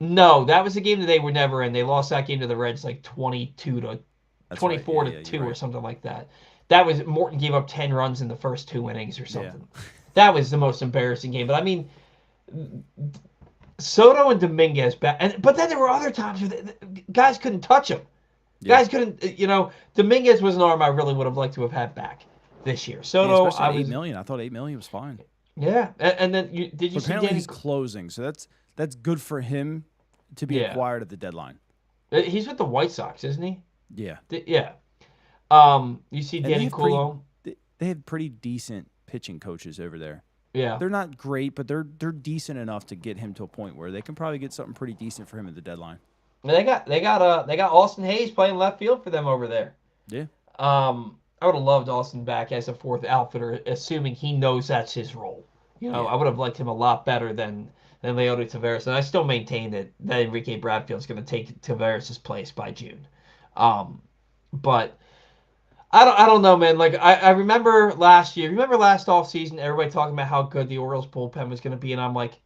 No, that was a game that they were never in. They lost that game to the Reds 24 to 2 or something like that. That was Morton gave up 10 runs in the first 2 innings or something. Yeah. That was the most embarrassing game. But I mean, Soto and Dominguez but then there were other times where guys couldn't touch him. Yeah. Guys couldn't. Dominguez was an arm I really would have liked to have had back this year. Soto, $8 million. I thought $8 million was fine. Yeah, and then did you see? Apparently he's closing, so that's good for him to be acquired at the deadline. He's with the White Sox, isn't he? Yeah. Yeah. You see And Danny Coulomb. they have pretty decent pitching coaches over there. Yeah. They're not great, but they're decent enough to get him to a point where they can probably get something pretty decent for him at the deadline. They got Austin Hayes playing left field for them over there. Yeah. I would have loved Austin back as a fourth outfitter, assuming he knows that's his role. I would have liked him a lot better than Leody Taveras, and I still maintain that Enrique Bradfield's going to take Taveras' place by June. But I don't know, man. Like I remember last year, remember last offseason, everybody talking about how good the Orioles bullpen was going to be, and I'm like,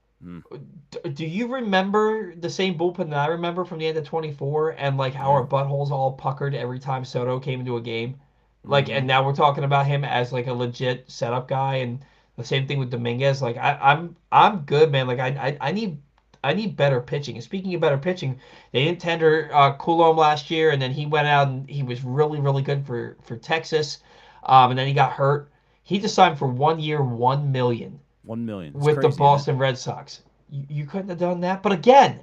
do you remember the same bullpen that I remember from the end of 24, and like how our buttholes all puckered every time Soto came into a game? Like, and now we're talking about him as like a legit setup guy, and the same thing with Dominguez. Like, I'm good, man. Like, I need better pitching. And speaking of better pitching, they didn't tender Coulomb last year, and then he went out and he was really, really good for Texas, and then he got hurt. He just signed for 1 year, $1 million 1 million. It's with crazy, the Boston Red Sox. You couldn't have done that, but again,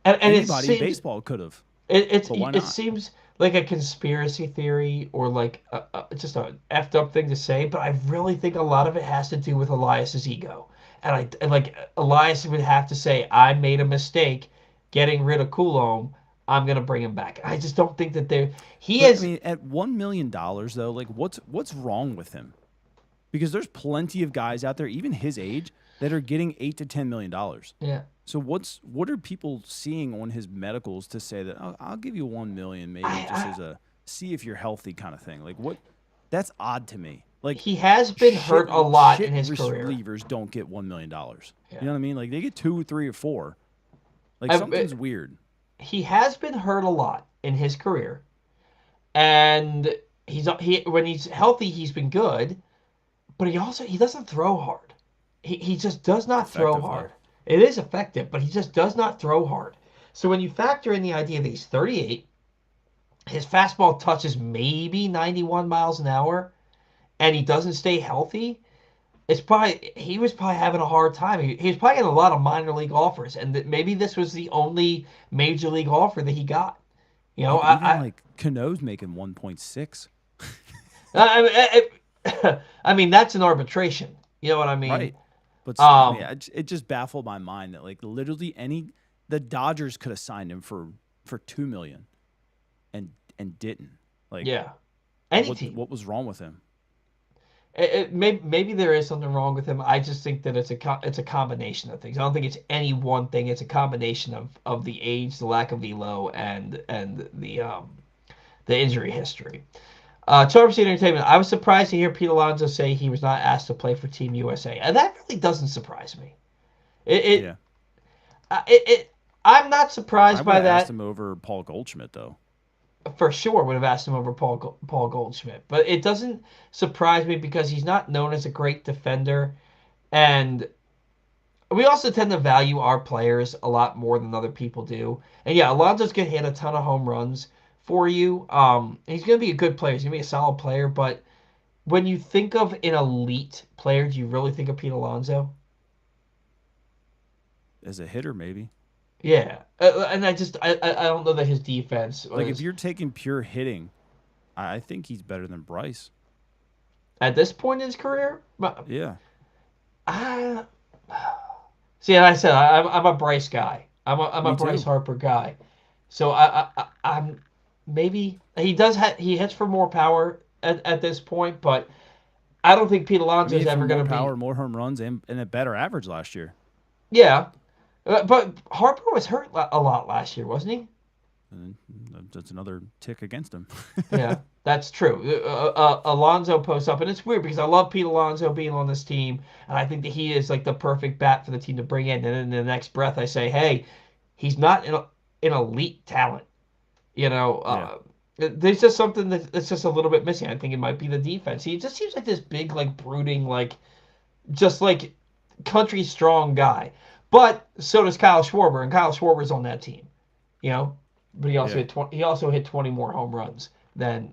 and anybody in baseball could have. It seems like a conspiracy theory or like just a effed up thing to say, but I really think a lot of it has to do with Elias's ego. And like Elias would have to say, I made a mistake getting rid of Coulomb. I'm gonna bring him back. I just don't think that I mean, at $1 million though, like what's wrong with him? Because there's plenty of guys out there, even his age, that are getting $8 to $10 million. Yeah. So what are people seeing on his medicals to say that I'll give you 1 million maybe just as a see if you're healthy kind of thing? Like what? That's odd to me. Like he has been hurt a lot in his career. Relievers don't get $1 million. Yeah. You know what I mean? Like they get 2, 3, or 4. Like something's weird. He has been hurt a lot in his career, and when he's healthy, he's been good, but he doesn't throw hard. He just does not throw hard. It is effective, but he just does not throw hard. So when you factor in the idea that he's 38, his fastball touches maybe 91 miles an hour, and he doesn't stay healthy, he was probably having a hard time. He was probably getting a lot of minor league offers, and maybe this was the only major league offer that he got. Even like Cano's making 1.6. I mean, that's an arbitration. You know what I mean? Right. But I mean, it just baffled my mind that like literally the Dodgers could have signed him for $2 million, and didn't. Like any team. What was wrong with him? Maybe there is something wrong with him. I just think that it's a combination of things. I don't think it's any one thing. It's a combination of the age, the lack of velo, and the injury history. Charm Seed Entertainment. I was surprised to hear Pete Alonso say he was not asked to play for Team USA, and that really doesn't surprise me. I'm not surprised by that. I would have asked him over Paul Goldschmidt though. For sure would have asked him over Paul Goldschmidt. But it doesn't surprise me because he's not known as a great defender. And we also tend to value our players a lot more than other people do. And yeah, Alonso's going to hit a ton of home runs for you. He's going to be a good player. He's going to be a solid player. But when you think of an elite player, do you really think of Pete Alonso? As a hitter, maybe. Yeah, and I don't know that his defense was... Like, if you're taking pure hitting, I think he's better than Bryce. At this point in his career? Yeah. See, and I said, I'm a Bryce guy. I'm a Bryce Harper guy. So I'm maybe... He hits for more power at this point, but I don't think Pete Alonso is ever going to be... More power, more home runs, and a better average last year. Yeah. But Harper was hurt a lot last year, wasn't he? And that's another tick against him. Yeah, that's true. Alonso posts up, and it's weird because I love Pete Alonso being on this team, and I think that he is like the perfect bat for the team to bring in. And in the next breath, I say, hey, he's not an elite talent. There's just something that's just a little bit missing. I think it might be the defense. He just seems like this big, like brooding, like just like country strong guy. But so does Kyle Schwarber, and Kyle Schwarber's on that team, But he also hit 20 more home runs than.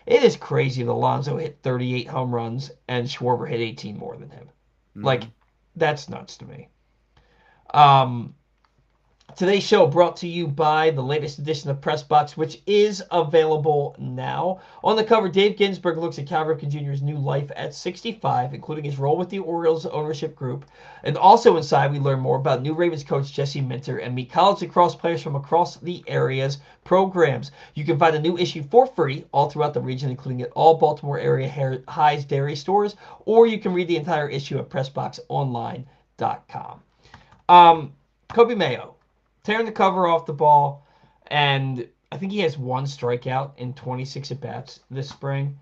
It is crazy that Alonso hit 38 home runs and Schwarber hit 18 more than him. Mm-hmm. Like, that's nuts to me. Today's show brought to you by the latest edition of Press Box, which is available now. On the cover, Dave Ginsburg looks at Cal Ripken Jr.'s new life at 65, including his role with the Orioles ownership group. And also inside, we learn more about new Ravens coach Jesse Minter and meet college lacrosse players from across the area's programs. You can find a new issue for free all throughout the region, including at all Baltimore area High's dairy stores, or you can read the entire issue at PressBoxOnline.com. Coby Mayo, tearing the cover off the ball, and I think he has one strikeout in 26 at-bats this spring.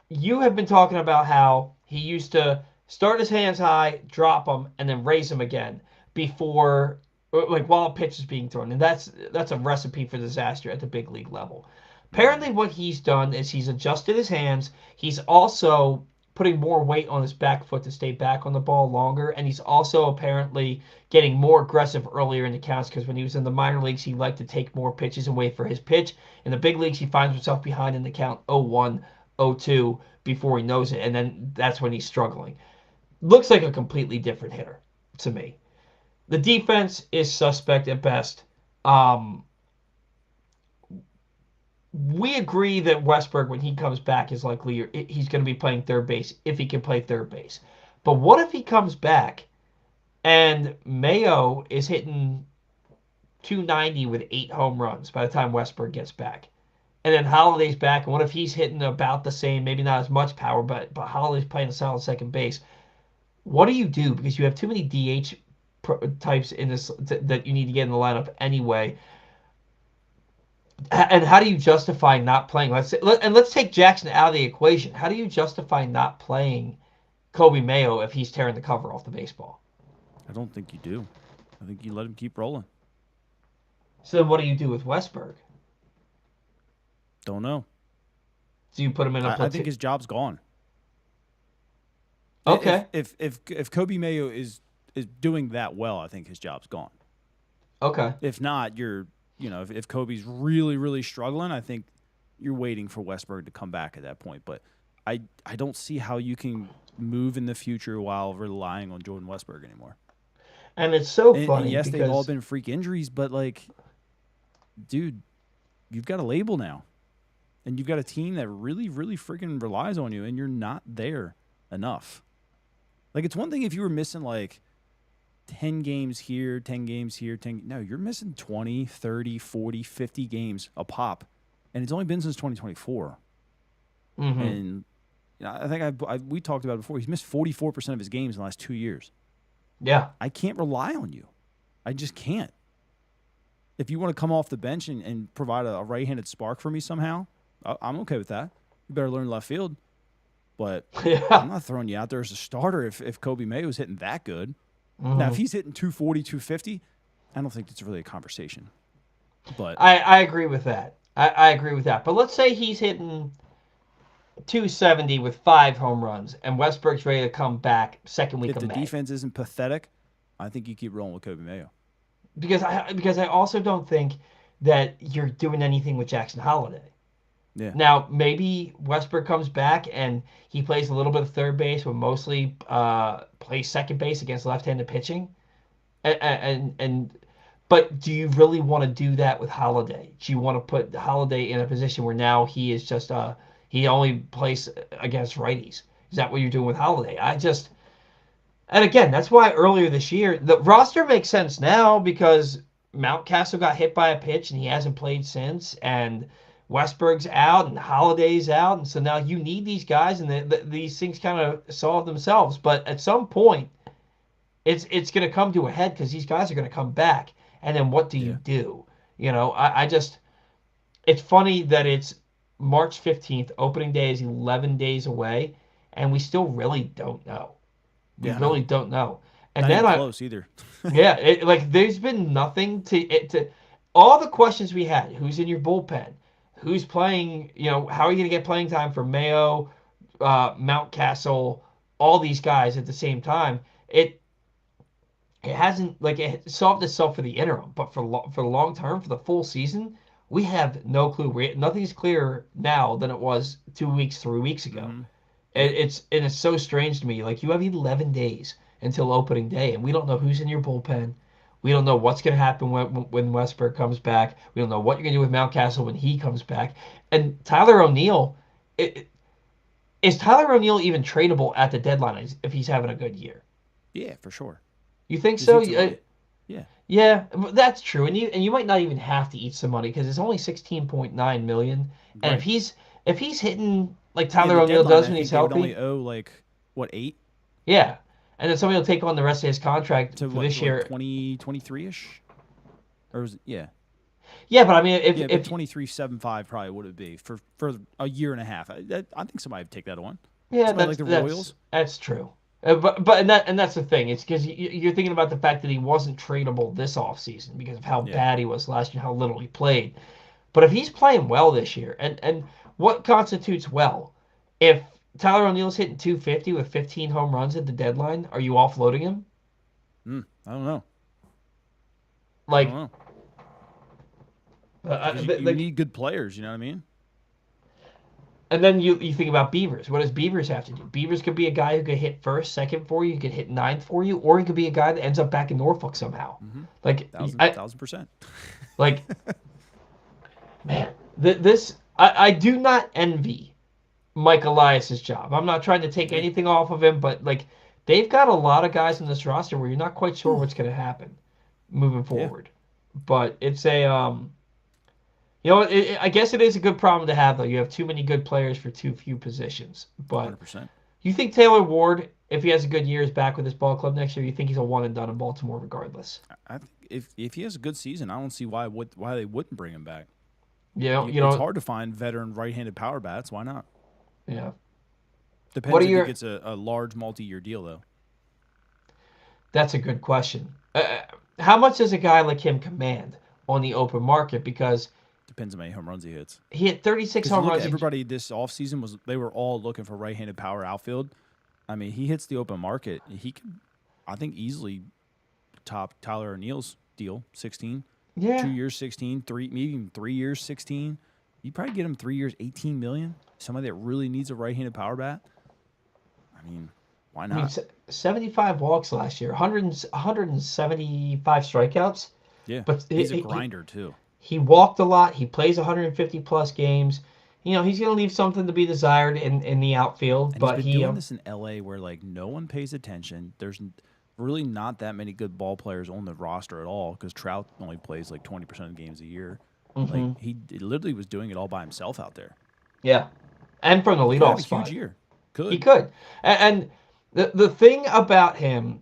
You have been talking about how he used to start his hands high, drop them, and then raise them again before, like while a pitch is being thrown, and that's a recipe for disaster at the big league level. Apparently, what he's done is he's adjusted his hands. He's also putting more weight on his back foot to stay back on the ball longer, and he's also apparently getting more aggressive earlier in the counts because when he was in the minor leagues, he liked to take more pitches and wait for his pitch. In the big leagues, he finds himself behind in the count 0-1, 0-2 before he knows it, and then that's when he's struggling. Looks like a completely different hitter to me. The defense is suspect at best. We agree that Westberg, when he comes back, is likely he's going to be playing third base if he can play third base. But what if he comes back and Mayo is hitting 290 with 8 home runs by the time Westberg gets back? And then Holiday's back, and what if he's hitting about the same, maybe not as much power, but Holiday's playing a solid second base? What do you do? Because you have too many DH types in this that you need to get in the lineup anyway. And how do you justify not playing? Let's take Jackson out of the equation. How do you justify not playing Coby Mayo if he's tearing the cover off the baseball? I don't think you do. I think you let him keep rolling. So then what do you do with Westberg? Don't know. Do you put him in a platoon? I think his job's gone. Okay. If Coby Mayo is doing that well, I think his job's gone. Okay. If not, if Coby's really, really struggling, I think you're waiting for Westberg to come back at that point. But I don't see how you can move in the future while relying on Jordan Westberg anymore. And it's so funny. And yes, they've all been freak injuries, but dude, you've got a label now. And you've got a team that really, really freaking relies on you, and you're not there enough. It's one thing if you were missing 10 games here, 10 games here, 10. No, you're missing 20, 30, 40, 50 games a pop. And it's only been since 2024. Mm-hmm. And I think we talked about it before. He's missed 44% of his games in the last 2 years. Yeah. I can't rely on you. I just can't. If you want to come off the bench and provide a right-handed spark for me somehow, I'm okay with that. You better learn left field. But I'm not throwing you out there as a starter if Coby Mayo's hitting that good. Mm-hmm. Now, if he's hitting 240, 250, I don't think it's really a conversation. But I agree with that. I agree with that. But let's say he's hitting 270 with 5 home runs, and Westberg's ready to come back second week of May. If the defense isn't pathetic, I think you keep rolling with Coby Mayo. Because I also don't think that you're doing anything with Jackson Holliday. Yeah. Now, maybe Westberg comes back and he plays a little bit of third base, but mostly plays second base against left-handed pitching. But do you really want to do that with Holliday? Do you want to put Holliday in a position where now he is just he only plays against righties? Is that what you're doing with Holliday? And again, that's why earlier this year the roster makes sense now because Mountcastle got hit by a pitch and he hasn't played since, and Westberg's out and Holliday's out, and so now you need these guys, and these things kind of solve themselves. But at some point, it's going to come to a head because these guys are going to come back, and then what do you do? It's funny that it's March 15th, opening day is 11 days away, and we still really don't know. We really don't know. And not then even close either. There's been nothing to all the questions we had. Who's in your bullpen? Who's playing? How are you going to get playing time for Mayo, Mountcastle, all these guys at the same time? It hasn't it solved itself for the interim, but for the long term, for the full season, we have no clue. Nothing's clearer now than it was 2 weeks, 3 weeks ago. Mm-hmm. It's so strange to me. You have 11 days until opening day, and we don't know who's in your bullpen. We don't know what's going to happen when Westberg comes back. We don't know what you're going to do with Mountcastle when he comes back. And Tyler O'Neill, is Tyler O'Neill even tradable at the deadline if he's having a good year? Yeah, for sure. You think Just so? eat some money. Yeah. Yeah, that's true. And you might not even have to eat some money because it's only 16.9 million. And Right. if he's hitting like Yeah, Tyler the O'Neill deadline, does I when think he's they would only healthy, owe like, what, 8? yeah. And then somebody will take on the rest of his contract To for what, this like year. 23-ish? Or was it, yeah. Yeah, but I mean, Yeah, but if 23.75 probably would it be for a year and a half. I think somebody would take that on. yeah, Somebody that's like the that's Royals. that's true. But that's the thing. It's because you're thinking about the fact that he wasn't tradable this offseason because of how Yeah. bad he was last year, how little he played. But if he's playing well this year, and what constitutes well? If Tyler O'Neill's hitting 250 with 15 home runs at the deadline, are you offloading him? I don't know. I don't Like, know. Because you like, need good players. You know what I mean? and then you think about Beavers. What does Beavers have to do? Beavers could be a guy who could hit first, second for you, he could hit ninth for you, or he could be a guy that ends up back in Norfolk somehow. Mm-hmm. Like, Thousand percent. like, man, I do not envy Mike Elias's job. I'm not trying to take Yeah. anything off of him, but like they've got a lot of guys in this roster where you're not quite sure what's going to happen moving Yeah. forward. But it's a I guess it is a good problem to have though. You have too many good players for too few positions. But 100%. you think Taylor Ward, if he has a good year, is back with his ball club next year? You think he's a one and done in Baltimore regardless? I think if he has a good season, I don't see why they wouldn't bring him back. Yeah, It's hard to find veteran right-handed power bats. Why not? yeah. What Depends are if he your? gets a large multi-year deal though. That's a good question. How much does a guy like him command on the open market? Because Depends how many home runs he hits. he hit 36 Because you home look runs. at everybody this offseason they were all looking for right-handed power outfield. I mean, he hits the open market. He can, I think, easily top Tyler O'Neill's deal, 16. Yeah. 2 years, 16. Maybe even 3 years, 16. You probably get him 3 years, 18 million. Somebody that really needs a right-handed power bat. I mean, why I mean, not? 75 walks last year, 175 strikeouts. Yeah, But he's a grinder too. he walked a lot. He plays 150 plus games. He's going to leave something to be desired in the outfield. And he's But been doing this in LA where like no one pays attention. There's really not that many good ball players on the roster at all because Trout only plays like 20% of the games a year. Like he literally was doing it all by himself out there. yeah, and from the He could have leadoff a huge spot, year. he Could. could. And the thing about him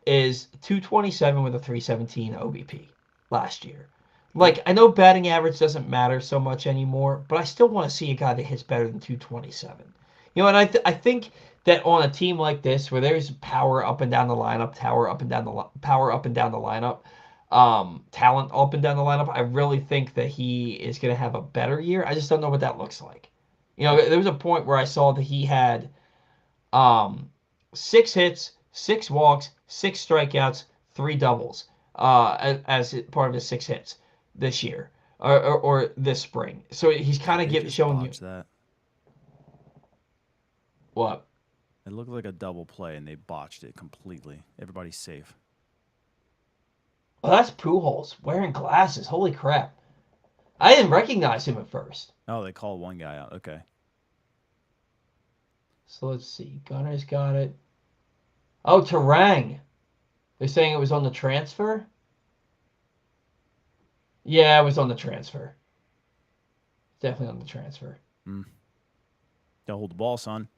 is 227 with a 317 OBP last year. Yeah. Like, I know batting average doesn't matter so much anymore, but I still want to see a guy that hits better than 227. And I think that on a team like this where there's power up and down the lineup, power up and down the lineup, talent up and down the lineup, I really think that he is going to have a better year. I just don't know what that looks like. There was a point where I saw that he had 6 hits, 6 walks, 6 strikeouts, 3 doubles as part of his 6 hits this year or this spring. So he's kind Did they of just showing you botch that? what. It looked like a double play and they botched it completely. Everybody's safe. Well, that's Pujols wearing glasses. Holy crap! I didn't recognize him at first. Oh, they called one guy out. Okay. So let's see. Gunner's got it. Oh, Terang. They're saying it was on the transfer. Yeah, it was on the transfer. Definitely on the transfer. Don't hold the ball, son.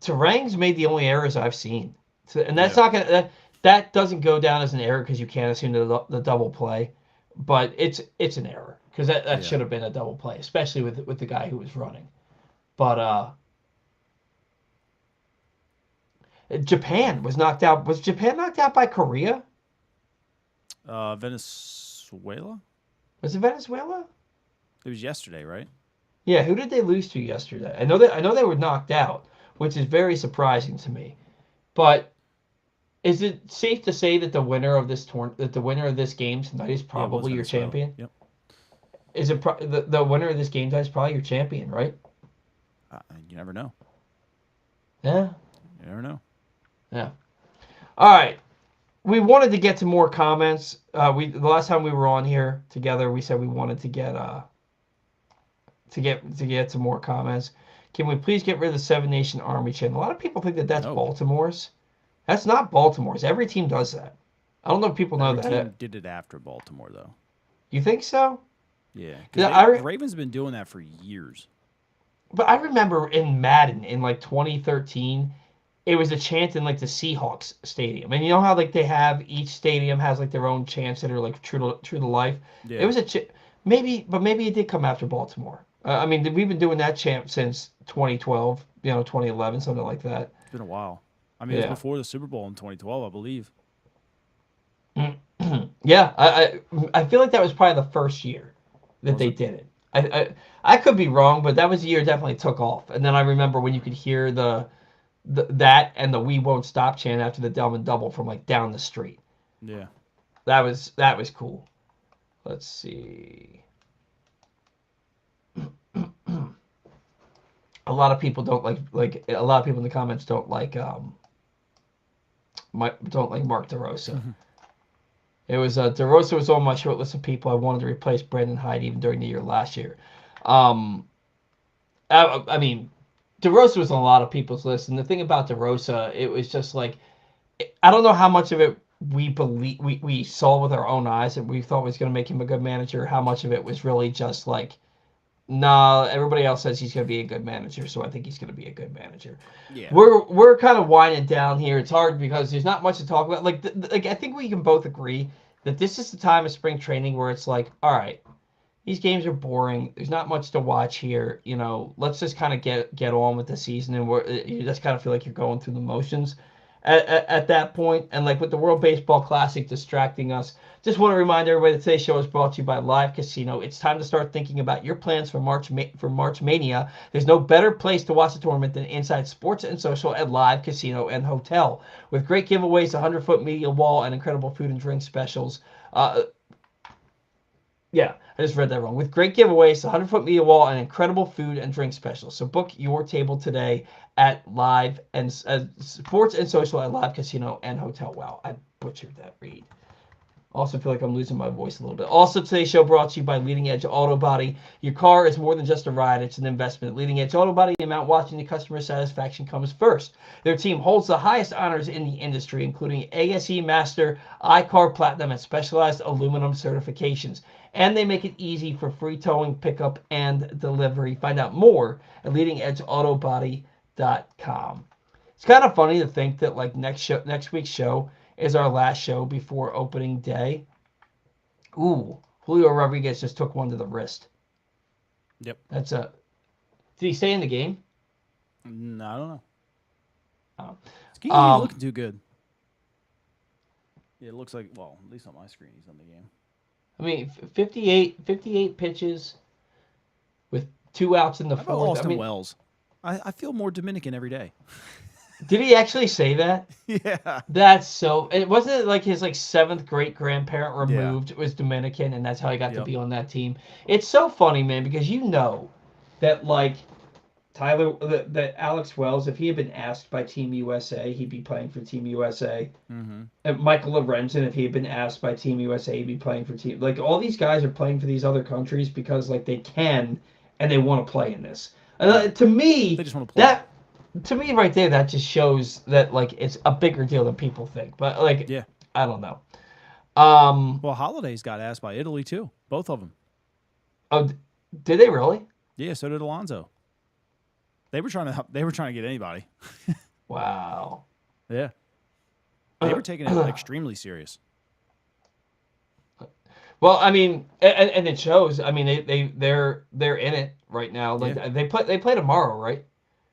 Terang's made the only errors I've seen, and that's Yeah. not gonna that doesn't go down as an error because you can't assume the double play, but it's an error because that Yeah. should have been a double play, especially with the guy who was running. But Japan was knocked out. Was Japan knocked out by Korea? Venezuela? Was it Venezuela? It was yesterday, right? Yeah, who did they lose to yesterday? I know they were knocked out, which is very surprising to me. But is it safe to say that the winner of this game tonight is Yeah, it was probably your Venezuela. champion? Yep. Is it the winner of this game tonight is probably your champion, right? You never know. Yeah. You never know. Yeah. All right. we wanted to get to more comments. The last time we were on here together, we said we wanted to get to more comments. Can we please get rid of the Seven Nation Army chant? A lot of people think that that's Baltimore's. That's not Baltimore's. Every team does that. I don't know if people know Every that. team did it after Baltimore, though. You think so? Yeah. The Ravens have been doing that for years. But I remember in Madden in like 2013, it was a chant in like the Seahawks stadium. And you know how like they have each stadium has like their own chants that are like true to life. Yeah. It was maybe it did come after Baltimore. I mean, we've been doing that chant since 2012, 2011, something like that. It's been a while. I mean, it was before the Super Bowl in 2012, I believe. Yeah, I feel like that was probably the first year that they did it. I could be wrong, but that was the year it definitely took off. And then I remember when you could hear that and the "We Won't Stop" chant after the Delman double from like down the street. Yeah, that was cool. Let's see. A lot of people don't like a lot of people in the comments don't like Mark DeRosa. It was DeRosa was on my short list of people I wanted to replace Brandon Hyde even during the year last year. I mean, DeRosa was on a lot of people's list, and the thing about DeRosa, it was just like I don't know how much of it we saw with our own eyes and we thought was going to make him a good manager. How much of it was really just like, nah, everybody else says he's going to be a good manager, so I think he's going to be a good manager. Yeah, we're kind of winding down here. It's hard because there's not much to talk about. Like I think we can both agree that this is the time of spring training where it's like, all right, these games are boring. There's not much to watch here. Let's just kind of get on with the season, and you just kind of feel like you're going through the motions at that point. And like with the World Baseball Classic distracting us, just want to remind everybody that today's show is brought to you by Live Casino. It's time to start thinking about your plans for March Mania. There's no better place to watch the tournament than inside Sports and Social at Live Casino and Hotel. With great giveaways, a 100-foot media wall, and incredible food and drink specials. Yeah, I just read that wrong. With great giveaways, a 100-foot media wall, and incredible food and drink specials. So book your table today at Live and Sports and Social at Live Casino and Hotel. Wow, I butchered that read. Also feel like I'm losing my voice a little bit. Also, today's show brought to you by Leading Edge Auto Body. Your car is more than just a ride. It's an investment. Leading Edge Auto Body, the amount watching the customer satisfaction comes first. Their team holds the highest honors in the industry, including ASE Master, iCar Platinum, and specialized aluminum certifications. And they make it easy for free towing, pickup, and delivery. Find out more at leadingedgeautobody.com. It's kind of funny to think that like next week's show is our last show before opening day. Ooh, Julio Rodriguez just took one to the wrist. Yep. Did he stay in the game? No, I don't know. Oh. He's looking too good. Yeah, it looks like, well, at least on my screen, he's on the game. I mean, 58 pitches with 2 outs in the fourth. Austin Wells. I feel more Dominican every day. Did he actually say that? Yeah. That's so. It wasn't like his like 7th great grandparent removed was Dominican, and that's how he got to be on that team. It's so funny, man, because that like that Alex Wells, if he had been asked by Team USA, he'd be playing for Team USA. Mm-hmm. And Michael Lorenzen, if he had been asked by Team USA, he'd be playing for Team. Like all these guys are playing for these other countries because like they can and they want to play in this. To me, they just want to play. To me, right there, that just shows that like it's a bigger deal than people think. But like, I don't know. Well, Holiday's got asked by Italy too. Both of them. Oh, did they really? Yeah, so did Alonso. They were trying to get anybody. Wow. Yeah. They were taking it extremely serious. Well, I mean, and it shows. I mean, they're in it right now. Like they play tomorrow, right?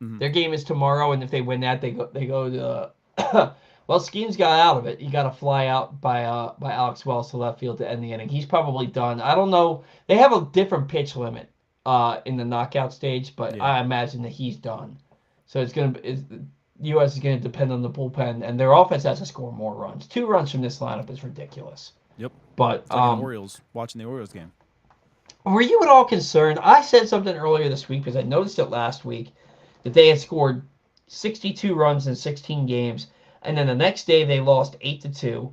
Mm-hmm. Their game is tomorrow, and if they win that, they go to. Well, Skeens got out of it. He got a fly out by Alex Wells to left field to end the inning. He's probably done. I don't know. They have a different pitch limit in the knockout stage, but I imagine that he's done. So U.S. is gonna depend on the bullpen, and their offense has to score more runs. 2 runs from this lineup is ridiculous. Yep. But it's like Orioles watching the Orioles game. Were you at all concerned? I said something earlier this week because I noticed it last week that they had scored 62 runs in 16 games, and then the next day they lost 8-2,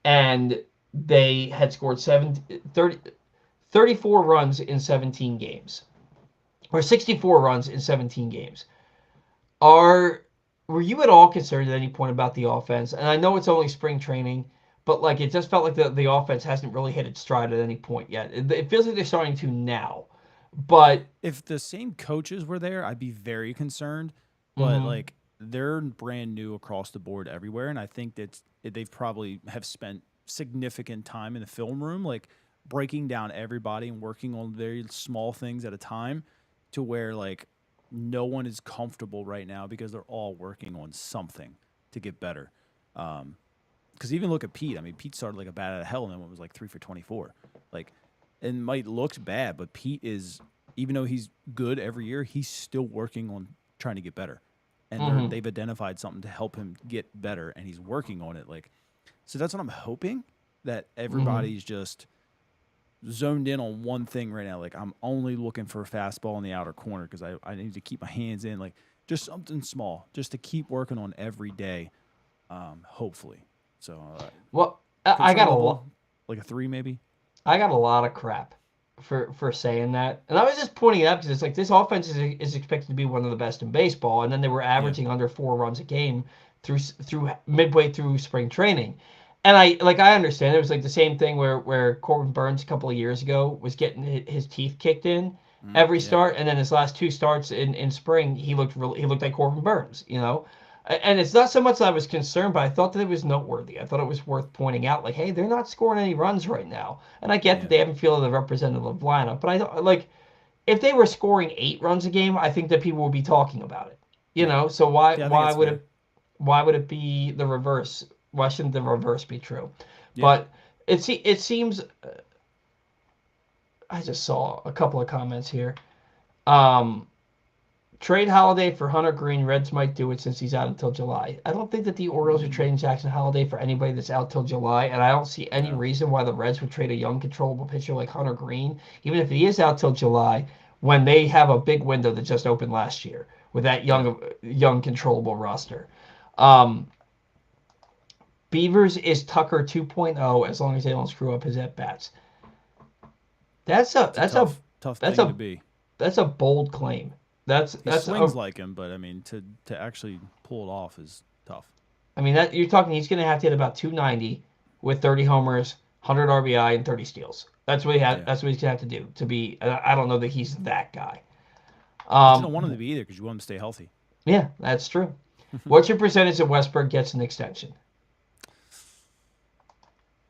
and they had scored 34 runs in 17 games, or 64 runs in 17 games. Were you at all concerned at any point about the offense? And I know it's only spring training, but like it just felt like the offense hasn't really hit its stride at any point yet. It feels like they're starting to now. But if the same coaches were there, I'd be very concerned. But Mhm. like they're brand new across the board everywhere, and I think that they've probably have spent significant time in the film room, like breaking down everybody and working on very small things at a time, to where like no one is comfortable right now because they're all working on something to get better. Because even look at Pete. I mean, Pete started like a bat out of hell, and then was like 3 for 24. Like, it might look bad, but Pete is, even though he's good every year, he's still working on trying to get better. And they've identified something to help him get better, and he's working on it. Like, so that's what I'm hoping, that everybody's just zoned in on one thing right now. Like, I'm only looking for a fastball in the outer corner because I need to keep my hands in. Like, just something small, just to keep working on every day, hopefully. So, Well, I got a lot. Like a 3 maybe. I got a lot of crap for saying that, and I was just pointing it out because it's like this offense is expected to be one of the best in baseball, and then they were averaging under 4 runs a game through midway through spring training, and I understand it was like the same thing where Corbin Burns a couple of years ago was getting his teeth kicked in every start, and then his last 2 starts in spring he looked like Corbin Burns, you know. And it's not so much that I was concerned, but I thought that it was noteworthy. I thought it was worth pointing out, like, hey, they're not scoring any runs right now. And I get that they haven't fielded the representative lineup, but I don't like if they were scoring 8 runs a game, I think that people would be talking about it. You know, so why would it be the reverse? Why shouldn't the reverse be true? Yeah. But it seems I just saw a couple of comments here. Trade Holiday for Hunter Green. Reds might do it since he's out until July. I don't think that the Orioles are trading Jackson Holiday for anybody that's out till July, and I don't see any reason why the Reds would trade a young, controllable pitcher like Hunter Green, even if he is out till July, when they have a big window that just opened last year with that young, controllable roster. Beavers is Tucker 2.0 as long as they don't screw up his at bats. That's a tough thing to be. That's a bold claim. He swings like him, but I mean to actually pull it off is tough. I mean that you're talking he's going to have to hit about 290 with 30 homers, 100 RBI, and 30 steals. That's what he has. That's what he's going to have to do to be. I don't know that he's that guy. You don't want him to be either because you want him to stay healthy. Yeah, that's true. What's your percentage that Westberg gets an extension?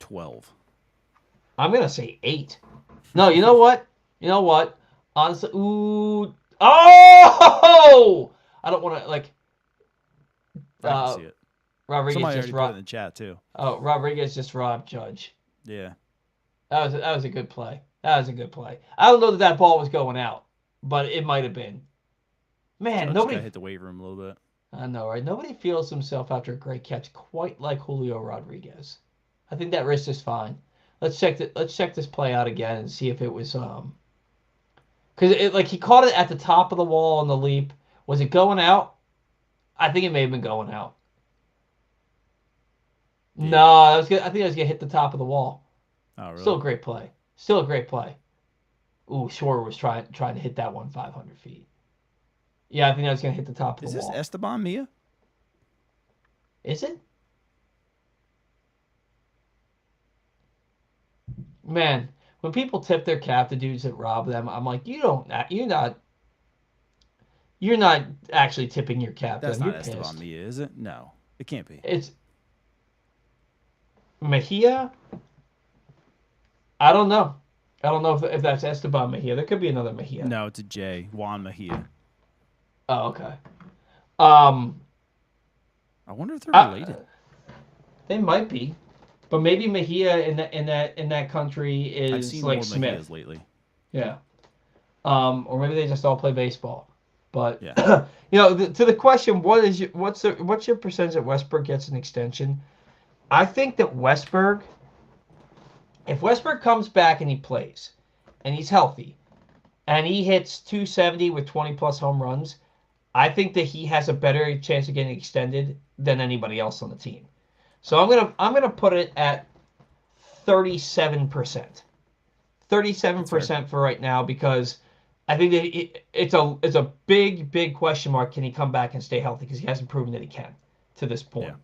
12. I'm going to say 8. No, you know what? Honestly, Oh! I don't want to like. I can see it. Rodriguez Somebody just already put it in the chat too. Oh, Rodriguez just robbed Judge. Yeah. That was a good play. I don't know that ball was going out, but it might have been. Man, nobody hit the weight room a little bit. I know, right? Nobody feels himself after a great catch quite like Julio Rodriguez. I think that wrist is fine. Let's check this play out again and see if it was because he caught it at the top of the wall on the leap. Was it going out? I think it may have been going out. Yeah. No, I think I was gonna hit the top of the wall. Oh, really? Still a great play. Ooh, Shore was trying to hit that one 500 feet. Yeah, I think I was gonna hit the top of the wall. Is this Esteban Mia? Is it? Man, when people tip their cap to dudes that rob them, I'm like, you're not actually tipping your cap. That's not Esteban Mia, is it? No, it can't be. It's Mejia. I don't know if that's Esteban Mejia. There could be another Mejia. No, it's a J. Juan Mejia. Oh, okay. I wonder if they're related. They might be. But maybe Mejia in that country is I've seen like more Smith Mejias lately. Yeah. Or maybe they just all play baseball. But yeah. To the question, what's your percentage that Westberg gets an extension? I think that if Westberg comes back and he plays, and he's healthy, and he hits 270 with 20 plus home runs, I think that he has a better chance of getting extended than anybody else on the team. So I'm gonna put it at 37%. 37% for right now, because I think that it's a big question mark. Can he come back and stay healthy? Because he hasn't proven that he can to this point. Yeah.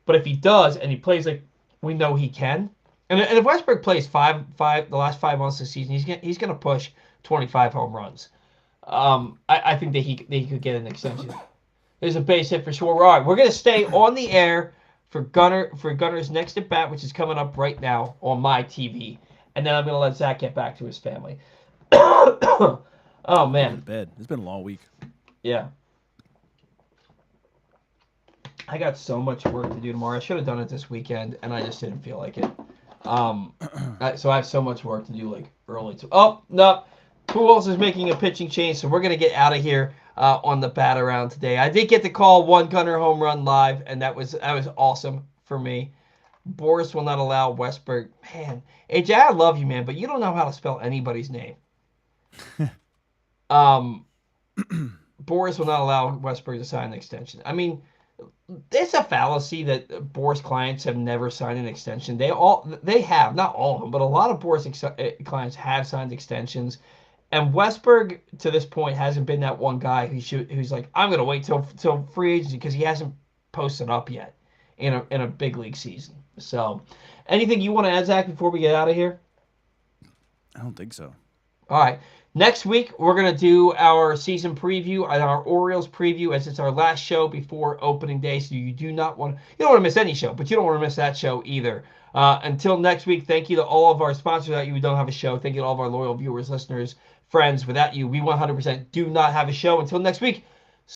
But if he does, and he plays like we know he can, and if Westbrook plays the last 5 months of the season, he's gonna push 25 home runs. I think that he could get an extension. There's a base hit for sure. All right, we're gonna stay on the air for Gunner's next at bat, which is coming up right now on my TV, and then I'm gonna let Zach get back to his family. Oh man, Bed. It's been a long week. yeah. I got so much work to do tomorrow. I should have done it this weekend, and I just didn't feel like it. So I have so much work to do, like early. Oh no, Cool's is making a pitching change, so we're gonna get out of here on the bat around today. I did get to call one Gunner home run live, and that was awesome for me. Boris will not allow Westberg. Man, AJ, I love you, man, but you don't know how to spell anybody's name. Boris will not allow Westberg to sign an extension. I mean, it's a fallacy that Boris clients have never signed an extension. They have, not all of them, but a lot of Boris clients have signed extensions. And Westberg, to this point, hasn't been that one guy who's like, I'm going to wait till free agency, because he hasn't posted up yet in a big league season. So, anything you want to add, Zach, before we get out of here? I don't think so. All right. Next week, we're going to do our season preview and our Orioles preview, as it's our last show before opening day. So you don't want to miss any show, but you don't want to miss that show either. Until next week, thank you to all of our sponsors. Without you, we don't have a show. Thank you to all of our loyal viewers, listeners, friends. Without you, we 100% do not have a show. Until next week,